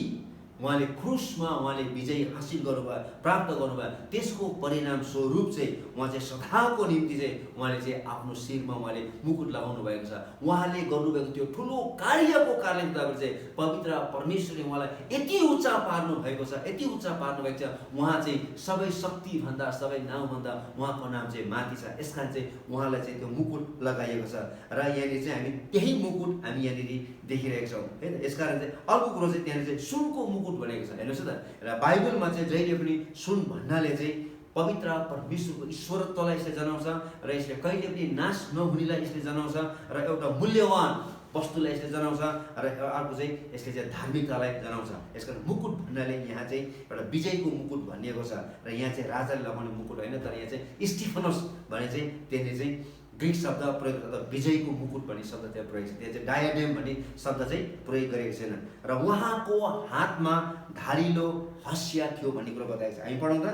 उहाँले क्रुसमा उहाँले विजय हासिल गर्नुभयो, प्राप्त गर्नुभयो, त्यसको परिणाम स्वरूप चाहिँ उहाँ चाहिँ सदाको निम्ति चाहिँ उहाँले चाहिँ आफ्नो शिरमा उहाँले मुकुट लगाउनु भएको छ। उहाँले गर्नुभएको त्यो ठुलो कार्यको कारणले गर्दाखेरि चाहिँ पवित्र परमेश्वरले उहाँलाई यति उच्च पार्नु भएको छ, यति उच्च पार्नु भएको छ। उहाँ चाहिँ सबै शक्तिभन्दा सबै नाउँभन्दा उहाँको नाम चाहिँ माथि छ। यस कारण चाहिँ उहाँलाई चाहिँ त्यो मुकुट लगाइएको छ र यहाँनिर चाहिँ हामी त्यही मुकुट हामी यहाँनिर देखिरहेका छौँ होइन। यसकारण चाहिँ अर्को कुरो चाहिँ त्यहाँनिर चाहिँ सुनको मुकुट भनेको छ। हेर्नुहोस् त, र बाइबलमा चाहिँ जहिले पनि सुन भन्नाले चाहिँ पवित्र परमेश्वरको ईश्वरत्वलाई यसले जनाउँछ र यसले कहिले पनि नाश नहुनेलाई यसले जनाउँछ र एउटा मूल्यवान वस्तुलाई यसले जनाउँछ र अर्को चाहिँ यसले चाहिँ धार्मिकतालाई जनाउँछ। यसकारण मुकुट भन्नाले यहाँ चाहिँ एउटा विजयको मुकुट भनिएको छ र यहाँ चाहिँ राजाले लगाउने मुकुट होइन, तर यहाँ चाहिँ स्टिफनस भने चाहिँ त्यसले चाहिँ ग्रिक शब्द प्रयोग गर्दा विजयको मुकुट भन्ने शब्द त्यहाँ प्रयोग छ। त्यहाँ चाहिँ डायडेम भन्ने शब्द चाहिँ प्रयोग गरेको छैन। र उहाँको हातमा धारिलो हँसिया थियो भन्ने कुरो बताएको छ। हामी पढौँ त,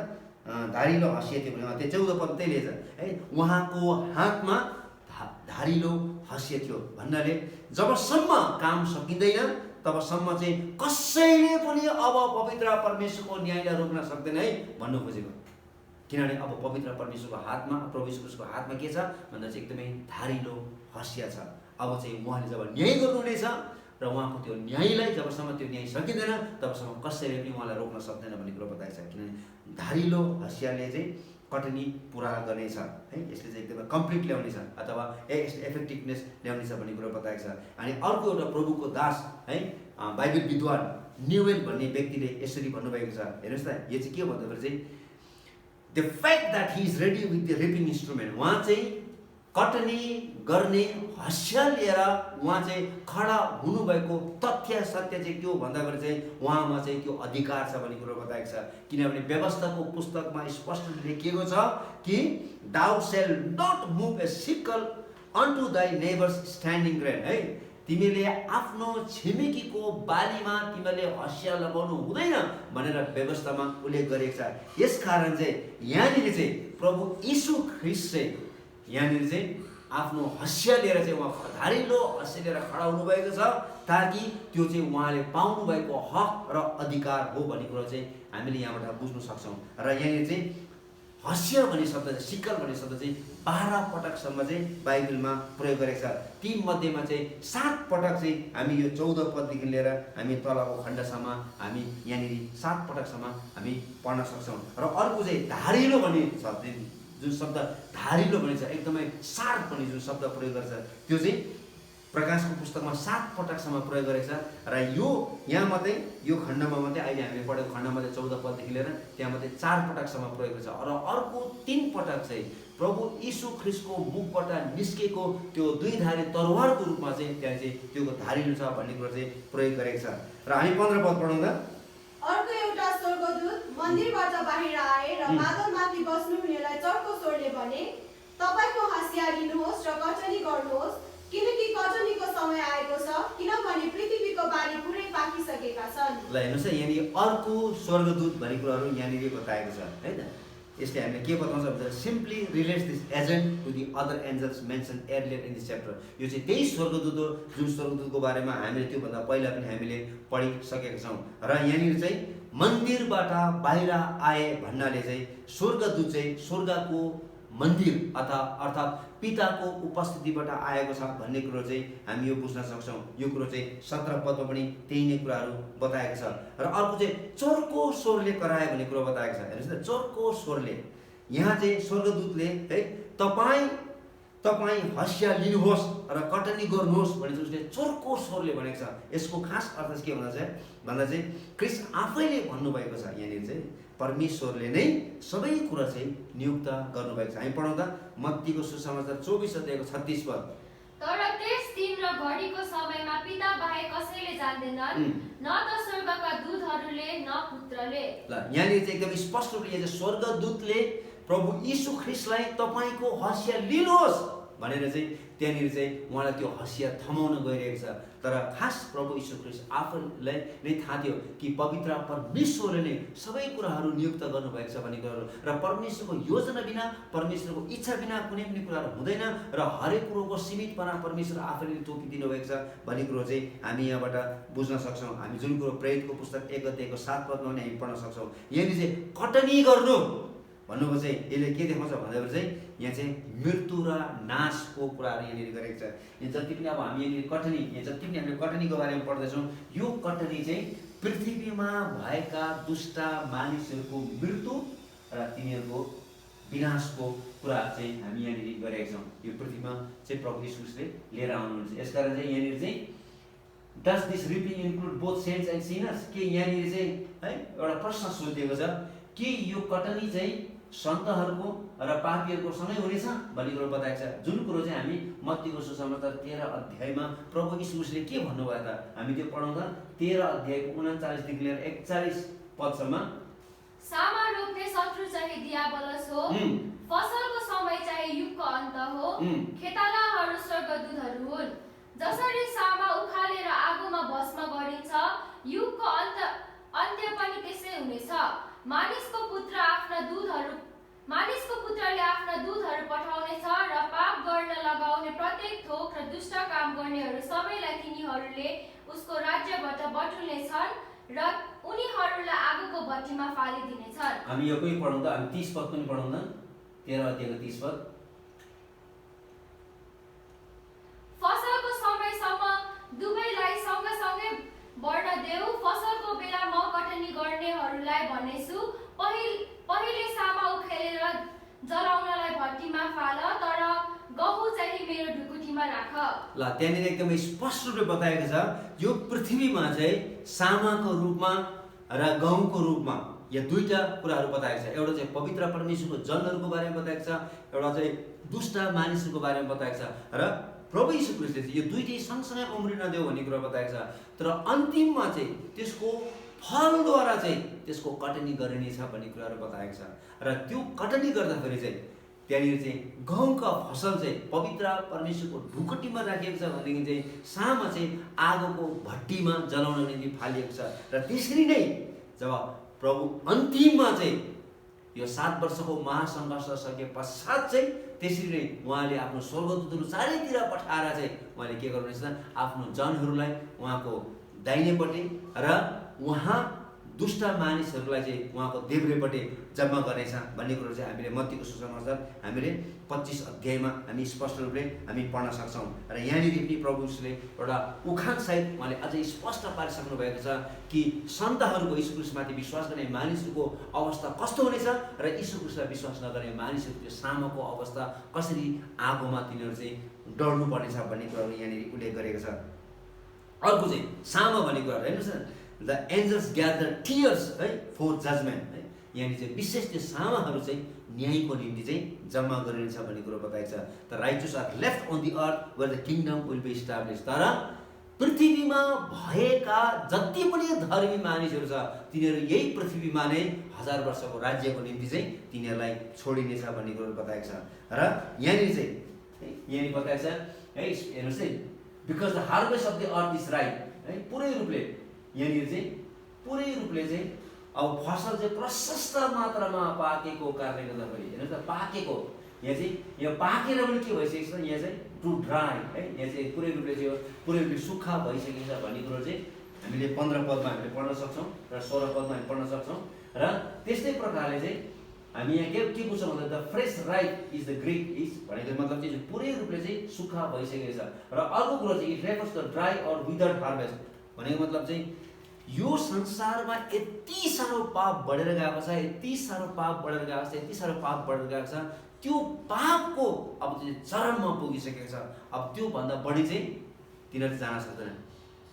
धारिलो हँसिया थियो भने त्यो 14 पद त्यही लिएछ है। उहाँको हातमा धारिलो हँसिया थियो भन्नाले जबसम्म काम सकिँदैन तबसम्म चाहिँ कसैले पनि अब पवित्र परमेश्वरको न्यायलाई रोक्न सक्दैन है भन्नु खोजेको। किनभने अब पवित्र परमेश्वरको हातमा, प्रभु यीशु ख्रीष्टको हातमा के छ भन्दा चाहिँ एकदमै धारिलो हँसिया छ। अब चाहिँ उहाँले जब न्याय गर्नुहुनेछ र उहाँको त्यो न्यायलाई जबसम्म त्यो न्याय सकिँदैन तबसम्म कसैले पनि उहाँलाई रोक्न सक्दैन भन्ने कुरो बताएको छ। किनभने धारिलो हँसियाले चाहिँ कटनी पुरा गर्नेछ है, यसले चाहिँ एकदमै कम्प्लिट ल्याउनेछ अथवा यसले इफेक्टिभनेस ल्याउनेछ भन्ने कुरो बताएको छ। अनि अर्को एउटा प्रभुको दास है, बाइबल विद्वान न्युवेल भन्ने व्यक्तिले यसरी भन्नुभएको छ। हेर्नुहोस् त, यो चाहिँ के भन्दाखेरि चाहिँ the fact that he is ready with the reaping instrument, उहाँ चाहिँ कटनी गर्ने हँसिया लिएर उहाँ चाहिँ खडा हुनुभएको तथ्य सत्य चाहिँ के हो भन्दाखेरि चाहिँ उहाँमा चाहिँ त्यो अधिकार छ भन्ने कुरो बताएको छ। किनभने व्यवस्थाको पुस्तकमा स्पष्ट लेखिएको छ कि thou shall not move a sickle unto thy neighbor's standing grain है। तिमीले आफ्नो छिमेकीको बालीमा तिमीले हँसिया लगाउनु हुँदैन भनेर व्यवस्थामा उल्लेख गरेको छ। यसकारण चाहिँ यहाँनिर चाहिँ प्रभु यीशु ख्रीष्ट चाहिँ यहाँनिर चाहिँ आफ्नो हँसिया लिएर चाहिँ उहाँ धारिलो हँसिया लिएर खडा हुनुभएको छ ताकि त्यो चाहिँ उहाँले पाउनु भएको हक र अधिकार हो भन्ने कुरो चाहिँ हामीले यहाँबाट बुझ्न सक्छौँ। र यहाँनिर चाहिँ हँसिया भन्ने शब्द, सिक्कल भन्ने शब्द चाहिँ 12 पटकसम्म चाहिँ बाइबलमा प्रयोग गरेको छ। ती मध्येमा चाहिँ 7 पटक चाहिँ हामी यो 14 पददेखि लिएर हामी तलको खण्डसम्म हामी यहाँनिर 7 पटकसम्म हामी पढ्न सक्छौँ। र अर्को चाहिँ धारिलो भन्ने शब्द जुन शब्द धारिलो भनेको छ, एकदमै शार्प पनि जुन शब्द प्रयोग गर्छ, त्यो चाहिँ प्रकाशको पुस्तकमा 7 पटकसम्म प्रयोग गरेको छ। र यो यहाँ मात्रै यो खण्डमा मात्रै अहिले हामीले पढेको खण्ड मात्रै 14 पददेखि लिएर त्यहाँ मात्रै 4 पटकसम्म प्रयोग गर्छ। र अर्को 3 पटक चाहिँ प्रभु यीशु ख्रीष्टको मुखबाट निस्केको त्यो दुईधारे तरवारको रूपमा चाहिँ त्यहाँ चाहिँ त्यो धारिलो छ भन्ने कुरा चाहिँ प्रयोग गरेको छ। र हामी 15 पद पढौँ त। अर्को एउटा स्वर्गदूत मन्दिरबाट बाहिर आए र बादलमाथि बस्नुहुनेलाई चर्को स्वरले भने, तपाईको हँसिया लिनुहोस् र कटनी गर्नुहोस्, किनकि कटनीको समय आएको छ, किनभने पृथ्वीको बाली पुरै पाकिसकेका छन्। ल हेर्नुहोस् है, यहाँनिर अर्को स्वर्गदूत भन्ने कुराहरू यहाँनिर बताएको छ है त। यसले हामीले के बताउँछ भन्दा simply relates this agent to the other angels mention earlier in this chapter. यो चाहिँ त्यही स्वर्गदूत हो जुन स्वर्गदूतको बारेमा हामीले त्योभन्दा पहिला पनि हामीले पढिसकेका छौँ। र यहाँनिर चाहिँ मन्दिरबाट बाहिर आए भन्नाले चाहिँ स्वर्गदूत चाहिँ स्वर्गको मन्दिर अर्थात् पिताको उपस्थितिबाट आएको छ भन्ने कुरो चाहिँ हामी यो बुझ्न सक्छौँ। यो कुरो चाहिँ 17 पदमा पनि त्यही नै कुराहरू बताएको छ। र अर्को चाहिँ चर्को स्वरले करायो भन्ने कुरो बताएको छ। हेर्नुहोस् न, चर्को स्वरले यहाँ चाहिँ स्वर्गदूतले है तपाईँ हँसिया लिनुहोस् र कटनी गर्नुहोस् भने चाहिँ उसले चर्को स्वरले भनेको छ। यसको खास अर्थ चाहिँ के भन्दा चाहिँ ख्रीष्ट आफैले भन्नुभएको छ। यहाँनिर चाहिँ परमेश्वरले नै सबै कुरा चाहिँ नियुक्त गर्नुभएको छ। हामी पढौँ त मत्तीको सुसमाचार 24 अध्यायको 36 पद। तर त्यस दिन र घडीको समयमा पिता बाहेक कसैले जान्दैनन्, न त स्वर्गका दूतहरूले न पुत्रले। ल यहाँनिर चाहिँ एकदम स्पष्ट रूपले यहाँ चाहिँ स्वर्गदूतले प्रभु यीशु ख्रीष्टलाई तपाईको हँसिया लिनुहोस् भनेर चाहिँ त्यहाँनिर चाहिँ उहाँलाई त्यो हँसिया थमाउन गइरहेको छ। तर खास प्रभु यीशु ख्रीष्ट आफूलाई नै थाहा थियो कि पवित्र परमेश्वरले नै सबै कुराहरू नियुक्त गर्नुभएको छ भन्ने कुराहरू, र परमेश्वरको योजना बिना परमेश्वरको इच्छा बिना कुनै पनि कुराहरू हुँदैन, र हरेक कुरोको सीमितपना परमेश्वर आफैले तोकिदिनु भएको छ भन्ने कुरो चाहिँ हामी यहाँबाट बुझ्न सक्छौँ। हामी जुन कुरो प्रेरितको पुस्तक 1 अध्यायको 7 पदमा पनि हामी पढ्न सक्छौँ। यहाँनिर चाहिँ कटनी गर्नु भन्नुको चाहिँ यसले के देखाउँछ भन्दाखेरि चाहिँ यहाँ चाहिँ मृत्यु र नाशको कुराहरू यहाँनिर गरेको छ। यहाँ जति पनि अब हामी यहाँनिर जति पनि हामीले कटनीको बारेमा पढ्दैछौँ, यो कटनी चाहिँ पृथ्वीमा भएका दुष्ट मानिसहरूको मृत्यु र तिनीहरूको विनाशको कुरा चाहिँ हामी यहाँनिर गरेका छौँ। यो पृथ्वीमा चाहिँ प्रभु यीशुले लिएर आउनुहुन्छ। यसकारण चाहिँ यहाँनिर चाहिँ does this reaping include both saints and sinners? के यहाँनिर चाहिँ है एउटा प्रश्न सोधिएको छ कि यो कटनी चाहिँ सन्तहरूको र पापीहरूको सँगै हुनेछ भन्ने कुरो बताएको छ। जुन कुरो चाहिँ हामी मत्तीको सुसमाचार 13 अध्यायमा प्रभु यीशुले के भन्नुभयो त हामी त्यो पढौँ त। 13 अध्यायको 39 देखि लिएर 41 पदसम्म। सामा रोप्ने शत्रु चाहिँ दियाबलस हो, फसलको समय चाहिँ युगको अन्त हो, खेतालाहरू स्वर्गदूतहरू हुन्। जसरी सामा उखालेर आगोमा भस्म गरिन्छ, युगको अन्त्य पनि त्यसै हुनेछ। मानिसको पुत्रले आफ्ना दूतहरू पठाउनेछ र पाप गर्न लगाउने प्रत्येक थोक र दुष्ट काम गर्नेहरू सबैलाई तिनीहरूले उसको राज्यबाट बटुल्नेछन् र उनीहरूलाई आगोको भट्टीमा फालिदिनेछन्। हामी यो पनि पढौँ त, हामी 30 पद पनि पढौँ न। 13 अध्यायको 30 पद। फसलको समयसम्म दुवैलाई सँगसँगै बढ्न देऊ। फसलको बेला म कटनी गर्नेहरूलाई भन्नेछु, पहिले सामा उखेलेर जलाउनलाई भट्टीमा फाल, तर गहुँ चाहिँ मेरो ढुकुटीमा राख। ल त्यहाँनिर एकदमै स्पष्ट रूपले बताएको छ यो पृथ्वीमा चाहिँ सामाको रूपमा र गहुँको रूपमा यो दुईटा कुराहरू बताएको छ। एउटा चाहिँ पवित्र परमेश्वरको जनहरूको बारेमा बताएको छ, एउटा चाहिँ दुष्ट मानिसहरूको बारेमा बताएको छ। र प्रभु यीशु ख्रीष्टले चाहिँ यो दुईटै सँगसँगै उम्रिन देऊ भन्ने कुरा बताएको छ। तर अन्तिममा चाहिँ त्यसको फलद्वारा चाहिँ त्यसको कटनी गरिनेछ भन्ने कुराहरू बताएको छ। र त्यो कटनी गर्दाखेरि चाहिँ त्यहाँनिर चाहिँ गहुँका फसल चाहिँ पवित्र परमेश्वरको ढुकुटीमा राखिएको छ भनेदेखि चाहिँ सामा चाहिँ आगोको भट्टीमा जलाउन निम्ति फालिएको छ। र त्यसरी नै जब प्रभु अन्तिममा चाहिँ यो 7 वर्षको महासङ्घर्ष सके पश्चात चाहिँ त्यसरी नै उहाँले आफ्नो स्वर्गदूतहरू चारैतिर पठाएर चाहिँ उहाँले के गर्नुहुनेछ, आफ्नो जनहरूलाई उहाँको दाहिनेपट्टि र उहाँ दुष्ट मानिसहरूलाई चाहिँ उहाँको देब्रेपट्टि जम्मा गर्नेछ भन्ने कुरो चाहिँ हामीले मत्तीको सुसमाचार हामीले 25 अध्यायमा हामी स्पष्ट रूपले हामी पढ्न सक्छौँ। र यहाँनिर पनि प्रभु यीशुले एउटा उखानसहित उहाँले अझै स्पष्ट पारिसक्नु भएको छ कि सन्तहरूको यीशु ख्रीष्टमाथि विश्वास गर्ने मानिसहरूको अवस्था कस्तो हुनेछ र यीशु ख्रीष्टलाई विश्वास नगर्ने मानिसहरूको त्यो सामको अवस्था कसरी आगोमा तिनीहरू चाहिँ डढ्नु पर्नेछ भन्ने कुराहरू यहाँनिर उल्लेख गरेको छ। अर्को चाहिँ सामा भन्ने कुराहरू हेर्नुहोस् न, द एन्जल्स ग्यादर टियर्स है फर जजमेन्ट है, यहाँनिर चाहिँ विशेष त्यो सामाहरू चाहिँ न्यायको निम्ति चाहिँ जम्मा गरिनेछ भन्ने कुरो बताएको छ। The righteous are left on the earth where the kingdom will be establish, तर पृथ्वीमा भएका जति पनि धर्मी मानिसहरू छ तिनीहरू यही पृथ्वीमा नै 1000 वर्षको राज्यको निम्ति चाहिँ तिनीहरूलाई छोडिनेछ भन्ने कुरो बताएको छ। र यहाँनिर चाहिँ यहाँनिर बताएको छ है, हेर्नुहोस् है, because the harvest of the earth is right है, पुरै रूपले यहाँनिर चाहिँ पुरै रूपले चाहिँ अब फसल चाहिँ प्रशस्त मात्रामा पाकेको कारणले गर्दाखेरि हेर्नुहोस् न, पाकेको यहाँ चाहिँ यो पाकेर पनि के भइसकेको छ, यहाँ चाहिँ टु ड्राई है, यहाँ चाहिँ पुरै रूपले चाहिँ पुरै रूपले सुक्खा भइसकेको छ भन्ने कुरो चाहिँ हामीले 15 पदमा हामीले पढ्न सक्छौँ र 16 पदमा हामी पढ्न सक्छौँ। र त्यस्तै प्रकारले चाहिँ हामी यहाँ के बुझ्छौँ भन्दा the fresh right is the great is भनेको मतलब चाहिँ पुरै रूपले चाहिँ सुक्खा भइसकेको छ। र अर्को कुरो चाहिँ it refers the dry or withered harvest भनेको मतलब चाहिँ यो संसारमा यति साह्रो पाप बढेर गएको छ, यति साह्रो पाप बढेर गएको छ, यति साह्रो पाप बढेर गएको छ, त्यो पापको अब चाहिँ चरममा पुगिसकेको छ। अब त्योभन्दा बढी चाहिँ तिनीहरू जान सक्दैन,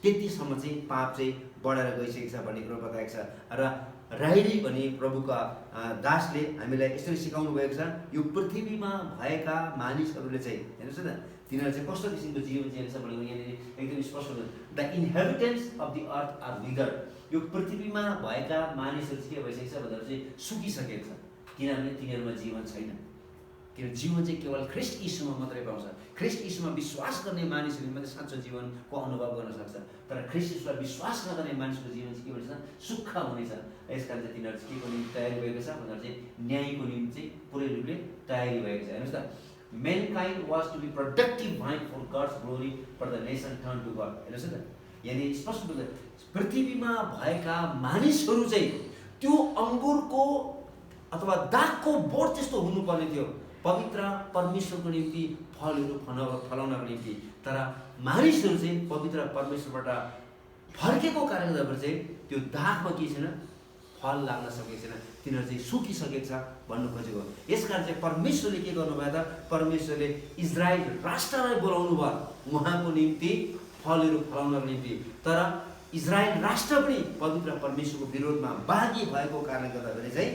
त्यतिसम्म चाहिँ पाप चाहिँ बढेर गइसकेको छ भन्ने कुरो बताएको छ। र राइडी भने प्रभुका दासले हामीलाई यसरी सिकाउनु भएको छ, यो पृथ्वीमा भएका मानिसहरूले चाहिँ हेर्नुहोस् न तिनीहरू चाहिँ कस्तो किसिमको जीवन जिएको छ भनेको यहाँनिर एकदम स्पष्ट हुन्छ। The inhabitants of the earth are withered, यो पृथ्वीमा भएका मानिसहरू चाहिँ के भइसकेको छ भन्दा चाहिँ सुकिसकेको छ, किनभने तिनीहरूमा जीवन छैन। किन जीवन चाहिँ केवल ख्रिस्ट यीशुमा मात्रै पाउँछ। ख्रिस्ट यीशुमा विश्वास गर्ने मानिसहरूले मात्रै साँचो जीवनको अनुभव गर्न सक्छ, तर ख्रिस्ट यीशुलाई विश्वास नगर्ने मानिसको जीवन चाहिँ के भन्छ, सुक्खा हुनेछ। यसकारण चाहिँ तिनीहरू चाहिँ के को निम्ति तयारी भएको छ भन्दा चाहिँ न्यायको निम्ति चाहिँ पुरै रूपले तयारी भएको छ। हेर्नुहोस् त, mankind was to be productive vine for God's glory, but the nation turned to God. हेर्नुहोस् न, यानी स्पष्ट बुझ्दै पृथ्वीमा भएका मानिसहरू चाहिँ त्यो अङ्गुरको अथवा दागको बोट जस्तो हुनुपर्ने थियो पवित्र परमेश्वरको निम्ति फलहरू फलाउनको निम्ति, तर मानिसहरू चाहिँ पवित्र परमेश्वरबाट फर्केको कारणले गर्दा चाहिँ त्यो दागमा के छैन, फल लाग्न सकेको छैन, तिनीहरू चाहिँ सुकिसकेको छ भन्नु खोजेको। यसकारण चाहिँ परमेश्वरले के गर्नुभयो त, परमेश्वरले इजरायल राष्ट्रलाई बोलाउनु भयो उहाँको निम्ति फलहरू फलाउनको निम्ति, तर इजरायल राष्ट्र पनि पवित्र परमेश्वरको विरोधमा बागी भएको कारणले गर्दाखेरि चाहिँ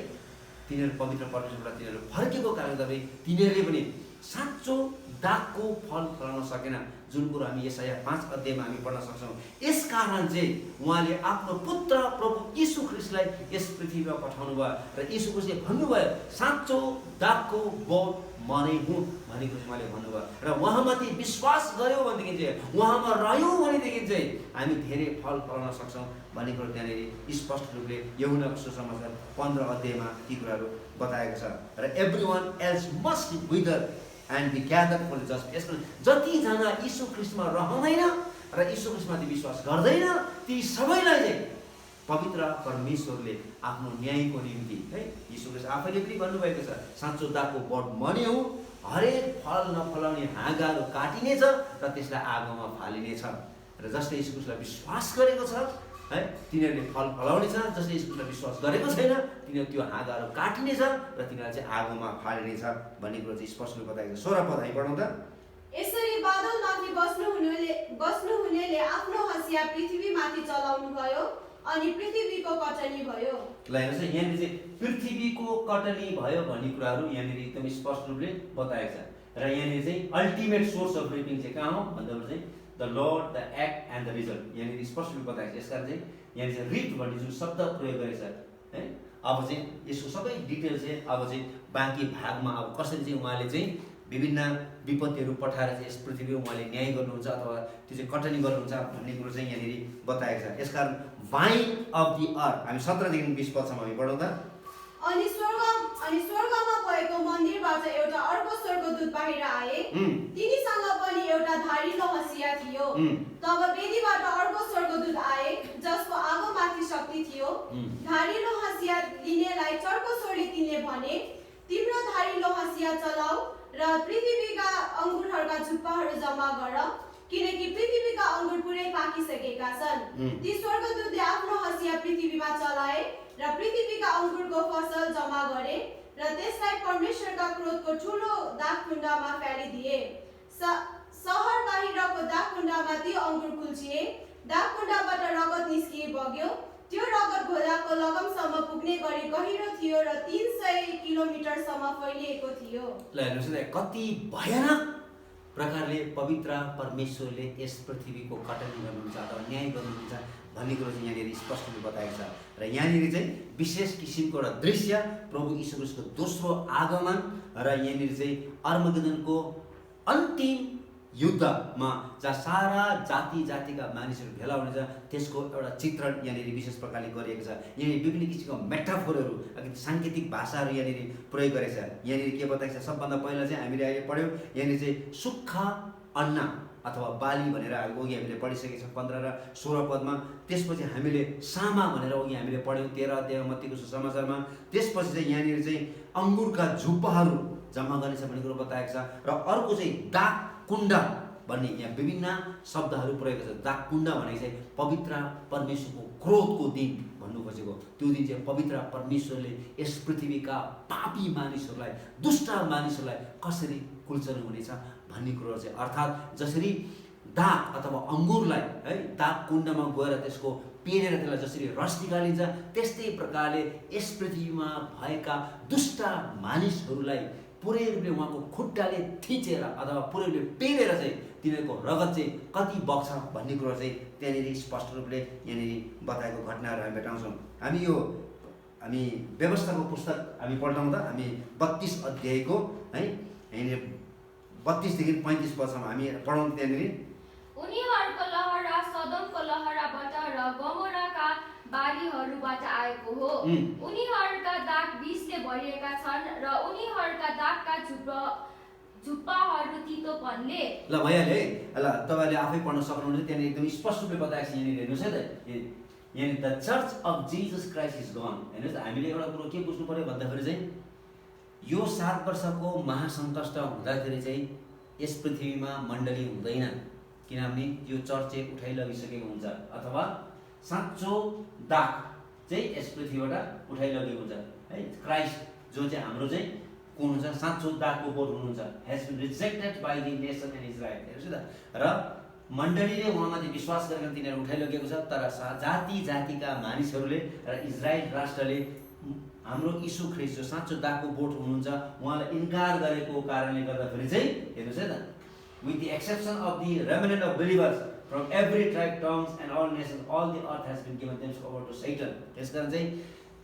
तिनीहरू पवित्र परमेश्वरबाट तिनीहरू फर्केको कारणले गर्दाखेरि तिनीहरूले पनि साँचो दागको फल फलाउन सकेन, जुन कुरो हामी यसाया 5 अध्यायमा हामी पढ्न सक्छौँ। यसकारण चाहिँ उहाँले आफ्नो पुत्र प्रभु यीशु ख्रीष्टलाई यस पृथ्वीमा पठाउनु भयो र यीशु ख्रीष्टले भन्नुभयो साँचो दागको बोट म नै हुँ भन्ने कुरो उहाँले भन्नुभयो। र उहाँमाथि विश्वास गर्यो भनेदेखि चाहिँ उहाँमा रह्यौँ भनेदेखि चाहिँ हामी धेरै फल फलाउन सक्छौँ भन्ने कुरो त्यहाँनिर स्पष्ट रूपले यूहन्नाको सुसमाचार 15 अध्यायमा ती कुराहरू बताएको छ। र everyone else must wither and be gather for the judgment. यसको जतिजना यीशु ख्रीष्टमा रहँदैन र यीशु ख्रीष्टमाथि विश्वास गर्दैन ती सबैलाई चाहिँ पवित्र परमेश्वरले आफ्नो न्यायको निम्ति है, यीशु ख्रीष्ट आफैले पनि भन्नुभएको छ साँचो दागको बोट म नै हुँ, हरेक फल नफलाउने हाँगाहरू काटिनेछ र त्यसलाई आगोमा फालिनेछ। र जसले यीशु ख्रीष्टलाई विश्वास गरेको छ है तिनीहरूले फल फलाउनेछ, जसले यीशु ख्रीष्टलाई विश्वास गरेको छैन तिनीहरू त्यो हाँगाहरू काटिनेछ र तिनीहरूलाई चाहिँ आगोमा फालिनेछ भन्ने कुरो चाहिँ स्पष्ट बताएको छ। 16 पद हामी पढौँ त। यसरी बादलमाथि बस्नुहुनेले आफ्नो हँसिया पृथ्वीमाथि चलाउनु भयो अनि पृथ्वीको कटनी भयो। ल हेर्नुहोस् है, यहाँनिर चाहिँ पृथ्वीको कटनी भयो भन्ने कुराहरू यहाँनिर एकदम स्पष्ट रूपले बताएको छ। र यहाँनिर चाहिँ अल्टिमेट सोर्स अफ रिपिङ चाहिँ कहाँ हो भन्दाखेरि चाहिँ the lord the act and the result यहाँनिर स्पष्ट रूपले बताएको छ। यसकारण चाहिँ यहाँनिर चाहिँ रिप भन्ने जुन शब्द प्रयोग गरेको छ है, अब चाहिँ यसको सबै डिटेल चाहिँ अब चाहिँ बाँकी भागमा अब कसरी चाहिँ उहाँले चाहिँ विभिन्न विपत्तिहरू पठाएर चाहिँ यस पृथ्वीमा उहाँले न्याय गर्नुहुन्छ अथवा त्यो चाहिँ कटनी गर्नुहुन्छ भन्ने कुरो चाहिँ यहाँनिर बताएको छ। यसकारण भाइन अफ दि अर्थ हामी 17 देखि 20 पदसम्म हामी पढौँ त। अनि स्वर्गमा भएको मन्दिरबाट एउटा अर्को स्वर्गदूत बाहिर आए। तिनीसँग पनि एउटा धारिलो हँसिया थियो। तब वेदीबाट अर्को स्वर्गदूत आए जसको आगोमाथि शक्ति थियो। धारिलो हँसिया लिनेलाई चर्को स्वरले तिनले भने, तिम्रो धारिलो हँसिया चलाऊ र पृथ्वीका अङ्गुरहरूका झुप्पाहरू जम्मा गर, किनकि पृथ्वीका अङ्गुर पुरै पाकिसकेका छन्। ती स्वर्गदूतले आफ्नो हँसिया पृथ्वीमा चलाए र पृथ्वीका अङ्गुरको फसल जम्मा गरे र त्यसलाई परमेश्वरका क्रोधको ठुलो दागकुण्डमा फ्यालिदिए। सहर बाहिरको दागकुण्डमा ती अङ्गुर कुल्चिए। दागकुण्डबाट रगत निस्किए बग्यो। त्यो रगत घोडाको लगमसम्म पुग्ने गरी गहिरो थियो र 300 किलोमिटरसम्म फैलिएको थियो। ल हेर्नुहोस्, कति भयानक प्रकारले पवित्र परमेश्वरले यस पृथ्वीको कटनी गर्नुहुन्छ अथवा न्याय गर्नुहुन्छ भन्ने कुरो चाहिँ यहाँनिर स्पष्ट रूपमा बताएको छ। र यहाँनिर चाहिँ विशेष किसिमको एउटा दृश्य प्रभु यीशु ख्रीष्टको दोस्रो आगमन र यहाँनिर चाहिँ अर्मगेदनको अन्तिम युद्धमा जहाँ सारा जातिका मानिसहरू भेला हुनेछ त्यसको एउटा चित्रण यहाँनिर विशेष प्रकारले गरिएको छ। यहाँनिर विभिन्न किसिमको मेटाफोरहरू, साङ्केतिक भाषाहरू यहाँनिर प्रयोग गरेको छ। यहाँनिर के बताएको छ, सबभन्दा पहिला चाहिँ हामीले अहिले पढ्यौँ, यहाँनिर चाहिँ सुक्खा अन्ना अथवा बाली भनेर अघि हामीले पढिसकेका छौँ 15 र 16 पदमा। त्यसपछि हामीले सामा भनेर अघि हामीले पढ्यौँ 13 अध्यायमा मत्तीको सुसमाचारमा। त्यसपछि चाहिँ यहाँनिर चाहिँ अङ्गुरका झुप्पाहरू जम्मा गर्नेछ भन्ने कुरो बताएको छ। र अर्को चाहिँ दाग कुण्ड भन्ने यहाँ विभिन्न शब्दहरू प्रयोग छ। दाग कुण्ड भनेको चाहिँ पवित्र परमेश्वरको क्रोधको दिन भन्नु खोजेको। त्यो दिन चाहिँ पवित्र परमेश्वरले यस पृथ्वीका पापी मानिसहरूलाई, दुष्ट मानिसहरूलाई कसरी कुल्चनु हुनेछ भन्ने कुरो चाहिँ, अर्थात् जसरी दाग अथवा अङ्गुरलाई है दाग कुण्डमा गएर त्यसको पेरेर त्यसलाई जसरी रस निकालिन्छ, त्यस्तै प्रकारले यस पृथ्वीमा भएका दुष्ट मानिसहरूलाई पुरै रूपले उहाँको खुट्टाले थिचेर अथवा पुरै रूपले पेरेर चाहिँ तिनीहरूको रगत चाहिँ कति बग्छ भन्ने कुरो चाहिँ त्यहाँनिर स्पष्ट रूपले यहाँनिर बताएको घटनाहरू हामी भेटाउँछौँ। हामी व्यवस्थाको पुस्तक हामी पल्टाउँदा हामी 32 अध्यायको है यहाँनिर 32 देखि 35 पदसम्म हामी पढौँ। त्यहाँनिर उनीहरूको लहरा सदमको लहराबाट र गमोराका बारीहरूबाट आएको हो। उनीहरूका दाग विषले भरिएका छन् र उनीहरूका दागका झुप्पाहरू तितोपनले। ल भइहाल्यो है। ल तपाईँले आफै पढ्न सक्नुहुन्छ, त्यहाँनिर एकदम स्पष्ट रूपले बताएको छ। यहाँनिर हेर्नुहोस् है त, यहाँनिर the church of Jesus Christ is gun. हेर्नुहोस्, हामीले एउटा कुरो के बुझ्नु पर्यो भन्दाखेरि चाहिँ यो 7 वर्षको महासङ्कष्ट हुँदाखेरि चाहिँ यस पृथ्वीमा मण्डली हुँदैन, किनभने यो चर्च चाहिँ उठाइलगिसकेको हुन्छ अथवा साँचो दाग चाहिँ यस पृथ्वीबाट उठाइलगेको हुन्छ है। क्राइस्ट जो चाहिँ हाम्रो चाहिँ कुन हुन्छ, साँचो दागको बोट हुनुहुन्छ, has been rejected by the nation and Israel. हेर्नुहोस् त, र मण्डलीले उहाँमाथि विश्वास गरेर तिनीहरू उठाइलगेको छ। तर जातिका मानिसहरूले र इजरायल राष्ट्रले हाम्रो यीशु ख्रीष्ट जो साँचो दागको बोट हुनुहुन्छ उहाँलाई इन्कार गरेको कारणले गर्दाखेरि चाहिँ हेर्नुहोस् है त, with the exception of the remnant of believers from every tribe, tongues and all nations, all the earth has been given themselves over to Satan. त्यसकारण चाहिँ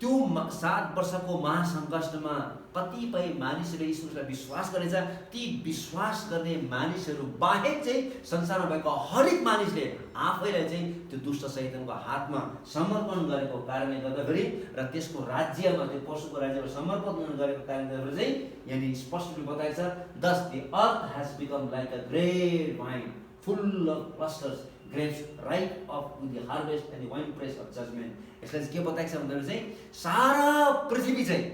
त्यो 7 वर्षको महासङ्कष्टमा कतिपय मानिसहरूले यीशुलाई विश्वास गरेछ। ती विश्वास गर्ने मानिसहरू बाहेक चाहिँ संसारमा भएको हरेक मानिसले आफैलाई चाहिँ त्यो दुष्ट शैतानको हातमा समर्पण गरेको कारणले गर्दाखेरि र त्यसको राज्यमा, त्यो पशुको राज्यमा समर्पण गरेको कारणले गर्दाखेरि चाहिँ यहाँनिर स्पष्ट रूपमा बताएको छ, thus the earth has become like a great vine full of clusters, grapes ripe up with the harvest and the winepress of judgment. यसलाई के बताएको छ भन्दाखेरि चाहिँ सारा पृथ्वी चाहिँ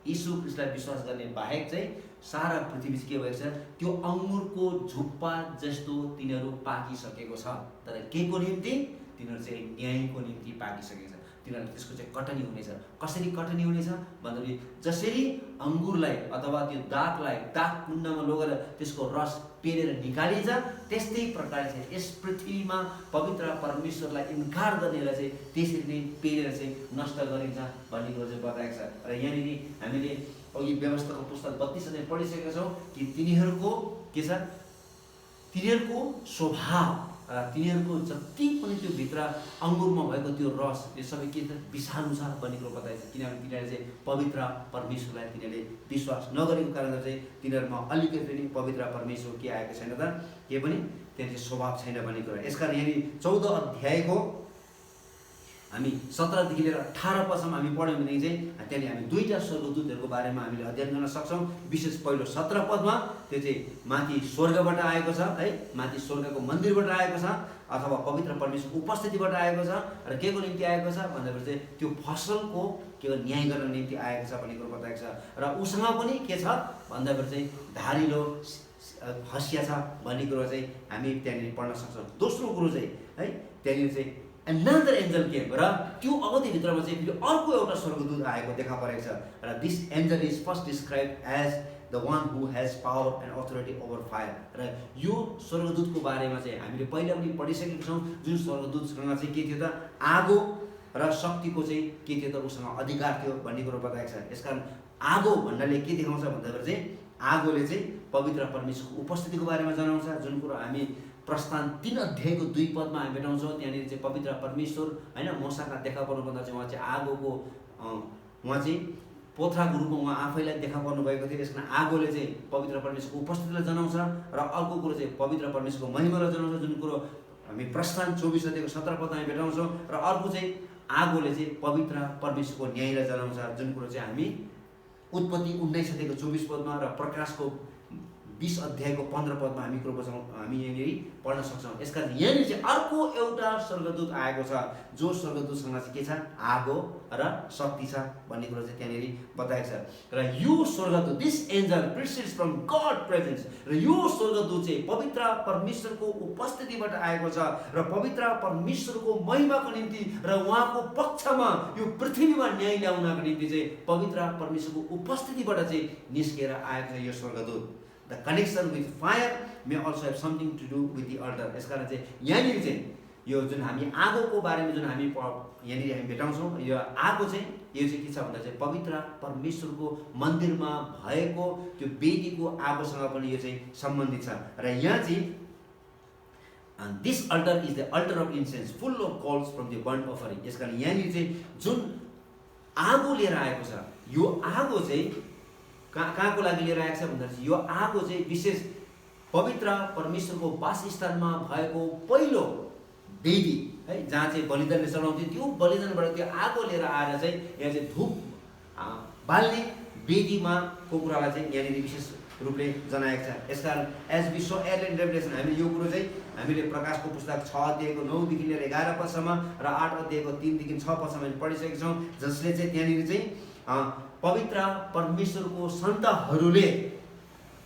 यीशु ख्रीष्टलाई विश्वास गर्ने बाहेक चाहिँ सारा पृथ्वी के भएको छ, त्यो अङ्गुरको झुप्पा जस्तो तिनीहरू पाकिसकेको छ। तर के को निम्ति? तिनीहरू चाहिँ न्यायको निम्ति पाकिसकेको छ। तिनीहरू त्यसको चाहिँ कटनी हुनेछ। कसरी कटनी हुनेछ भन्दाखेरि जसरी अङ्गुरलाई अथवा त्यो दागलाई दाग कुण्डमा लगेर त्यसको रस पेरेर निकालिन्छ, त्यस्तै प्रकारले चाहिँ यस पृथ्वीमा पवित्र परमेश्वरलाई इन्कार गर्नेलाई चाहिँ त्यसरी नै पेरेर चाहिँ नष्ट गरिन्छ भन्ने कुरो चाहिँ बताएको छ। र यहाँनिर हामीले अघि व्यवस्थाको पुस्तक 32 अध्याय पढिसकेका छौँ कि तिनीहरूको के छ, तिनीहरूको स्वभाव र तिनीहरूको जति पनि त्यो भित्र अङ्गुरमा भएको त्यो रस यो सबै के छ, विषालु छ भन्ने कुरो बताएको छ। किनभने तिनीहरूले चाहिँ पवित्र परमेश्वरलाई तिनीहरूले विश्वास नगरेको कारणले चाहिँ तिनीहरूमा अलिकति पनि पवित्र परमेश्वर के आएको छैन त, के पनि त्यहाँ चाहिँ स्वभाव छैन भन्ने कुरा। यसकारण यहाँनिर 14 अध्यायको हामी 17 देखि लिएर 18 पदसम्म हामी पढ्यौँ भनेदेखि चाहिँ त्यहाँनिर हामी दुईटा स्वर्गदूतहरूको बारेमा हामीले अध्ययन गर्न सक्छौँ। विशेष पहिलो 17 पदमा त्यो चाहिँ माथि स्वर्गबाट आएको छ है, माथि स्वर्गको मन्दिरबाट आएको छ अथवा पवित्र परमेश्वरको उपस्थितिबाट आएको छ र के को निम्ति आएको छ भन्दाखेरि चाहिँ त्यो फसलको केवल न्याय गर्न निम्ति आएको छ भन्ने कुरो बताएको छ। र उसँग पनि के छ भन्दाखेरि चाहिँ धारिलो हँसिया छ भन्ने कुरो चाहिँ हामी त्यहाँनिर पढ्न सक्छौँ। दोस्रो कुरो चाहिँ है त्यहाँनिर चाहिँ another angel came र त्यो अवधिभित्रमा चाहिँ फेरि अर्को एउटा स्वर्गदूत आएको देखा परेको छ र this angel is first describe as the one who has power and authority over fire. र यो स्वर्गदूतको बारेमा चाहिँ हामीले पहिला पनि पढिसकेका छौँ। जुन स्वर्गदूतसँग चाहिँ के थियो त आगो र शक्तिको चाहिँ के थियो त उसँग अधिकार थियो भन्ने कुरो बताएको छ। यसकारण आगो भन्नाले के देखाउँछ भन्दाखेरि चाहिँ आगोले चाहिँ पवित्र परमेश्वरको उपस्थितिको बारेमा जनाउँछ। जुन कुरो हामी प्रस्थान 3 अध्यायको 2 पदमा हामी भेटाउँछौँ त्यहाँनिर चाहिँ पवित्र परमेश्वर होइन मौसाका देखा पर्नुभन्दा चाहिँ उहाँ चाहिँ आगोको उहाँ चाहिँ पोथ्राको रूपमा उहाँ आफैलाई देखा पर्नुभएको थियो। त्यसकारण आगोले चाहिँ पवित्र परमेश्वरको उपस्थितिलाई जनाउँछ र अर्को कुरो चाहिँ पवित्र परमेश्वरको महिमालाई जनाउँछ। जुन कुरो हामी प्रस्थान 24 अध्यायको 17 पदमा हामी भेटाउँछौँ। र अर्को चाहिँ आगोले चाहिँ पवित्र परमेश्वरको न्यायलाई जनाउँछ। जुन कुरो चाहिँ हामी उत्पत्ति 19 अध्यायको 24 पदमा र प्रकाशको 20 अध्यायको 15 पदमा हामी कुरो बचाउँ हामी यहाँनिर पढ्न सक्छौँ। यसकारण यहाँनिर चाहिँ अर्को एउटा स्वर्गदूत आएको छ जो स्वर्गदूतसँग चाहिँ के छ आगो र शक्ति छ भन्ने कुरो चाहिँ त्यहाँनिर बताएको छ। र यो स्वर्गदूत this angel precedes from God presence र यो स्वर्गदूत चाहिँ पवित्र परमेश्वरको उपस्थितिबाट आएको छ र पवित्र परमेश्वरको महिमाको निम्ति र उहाँको पक्षमा यो पृथ्वीमा न्याय ल्याउनको निम्ति चाहिँ पवित्र परमेश्वरको उपस्थितिबाट चाहिँ निस्केर आएको छ यो स्वर्गदूत। The connection with fire may also have something to do with the altar। यसकारण चाहिँ यहाँनिर चाहिँ यो जुन हामी आगोको बारेमा जुन हामी यहाँनिर हामी भेटाउँछौँ यो आगो चाहिँ यो चाहिँ के छ भन्दा चाहिँ पवित्र परमेश्वरको मन्दिरमा भएको त्यो वेदीको आगोसँग पनि यो चाहिँ सम्बन्धित छ। र यहाँ चाहिँ this altar is the altar of incense full of coals from the burnt offering. यसकारण यहाँनिर चाहिँ जुन आगो लिएर आएको छ यो आगो चाहिँ कहाँको लागि लिएर आएको छ भन्दाखेरि यो आगो चाहिँ विशेष पवित्र परमेश्वरको वासस्थानमा भएको पहिलो वेदी है जहाँ चाहिँ बलिदानले चढाउँथ्यो त्यो बलिदानबाट त्यो आगो लिएर आएर चाहिँ यहाँ चाहिँ धूप बाल्ने वेदीमा को कुरालाई चाहिँ यहाँनिर विशेष रूपले जनाएको छ। यसकारण as we saw early in Revelation हामीले यो कुरो चाहिँ हामीले प्रकाशको पुस्तक 6 अध्यायको 9 देखि लिएर 11 पदसम्म र 8 अध्यायको 3 देखि 6 पदसम्म हामी पढिसकेका छौँ। जसले चाहिँ त्यहाँनिर चाहिँ पवित्र परमेश्वरको सन्तहरूले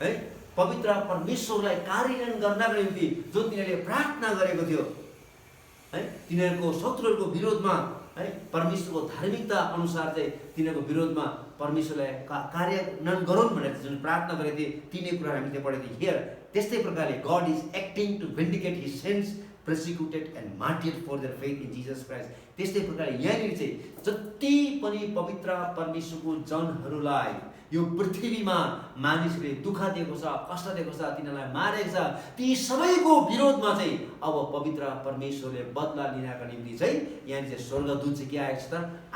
है पवित्र परमेश्वरलाई कार्यान्वयन गर्नका निम्ति जो तिनीहरूले प्रार्थना गरेको थियो है तिनीहरूको शत्रुहरूको विरोधमा है परमेश्वरको धार्मिकता अनुसार चाहिँ तिनीहरूको विरोधमा परमेश्वरलाई कार्यान्वयन गरून् भनेर जुन प्रार्थना गरेको थिए तिनै कुरा हामी त्यहाँ पढेको थियौँ। हियर त्यस्तै प्रकारले God is acting to vindicate his saints persecuted and martyred for their faith in Jesus Christ। त्यस्तै प्रकारले यहाँनिर चाहिँ जति पनि पवित्र परमेश्वरको जनहरूलाई यो पृथ्वीमा मानिसले दुःख दिएको छ कष्ट दिएको छ तिनीहरूलाई मारेको छ ती सबैको विरोधमा चाहिँ अब पवित्र परमेश्वरले बदला लिनका निम्ति चाहिँ यहाँनिर चाहिँ स्वर्गदूत चाहिँ के आएको छ त